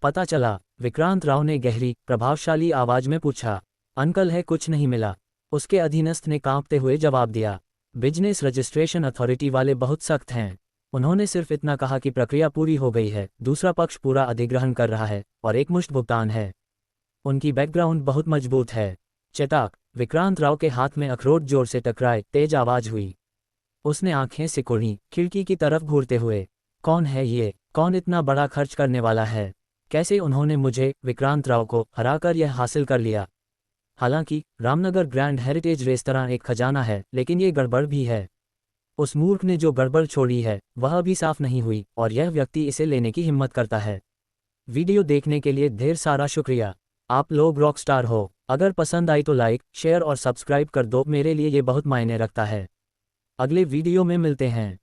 Speaker 2: पता चला, विक्रांत राव ने गहरी प्रभावशाली आवाज में पूछा, अंकल है कुछ नहीं मिला? उसके अधीनस्थ ने कांपते हुए जवाब दिया। बिजनेस रजिस्ट्रेशन अथॉरिटी वाले बहुत सख्त हैं। उन्होंने सिर्फ इतना कहा कि प्रक्रिया पूरी हो गई है, दूसरा पक्ष पूरा अधिग्रहण कर रहा है और एकमुश्त भुगतान है। उनकी बैकग्राउंड बहुत मजबूत है। चेताक, विक्रांत राव के हाथ में अखरोट जोर से टकराए, तेज आवाज हुई। उसने आंखें सिकुड़ी, खिड़की की तरफ घूरते हुए। कौन है ये? कौन इतना बड़ा खर्च करने वाला है? कैसे उन्होंने मुझे, विक्रांत राव को, हराकर यह हासिल कर लिया? हालांकि रामनगर ग्रैंड हेरिटेज रेस्तरां एक खजाना है, लेकिन ये गड़बड़ भी है। उस मूर्ख ने जो गड़बड़ छोड़ी है वह अभी साफ नहीं हुई और यह व्यक्ति इसे लेने की हिम्मत करता है। वीडियो देखने के लिए ढेर सारा शुक्रिया। आप लोग रॉक स्टार हो। अगर पसंद आई तो लाइक, शेयर और सब्सक्राइब कर दो, मेरे लिए ये बहुत मायने रखता है। अगले वीडियो में मिलते हैं।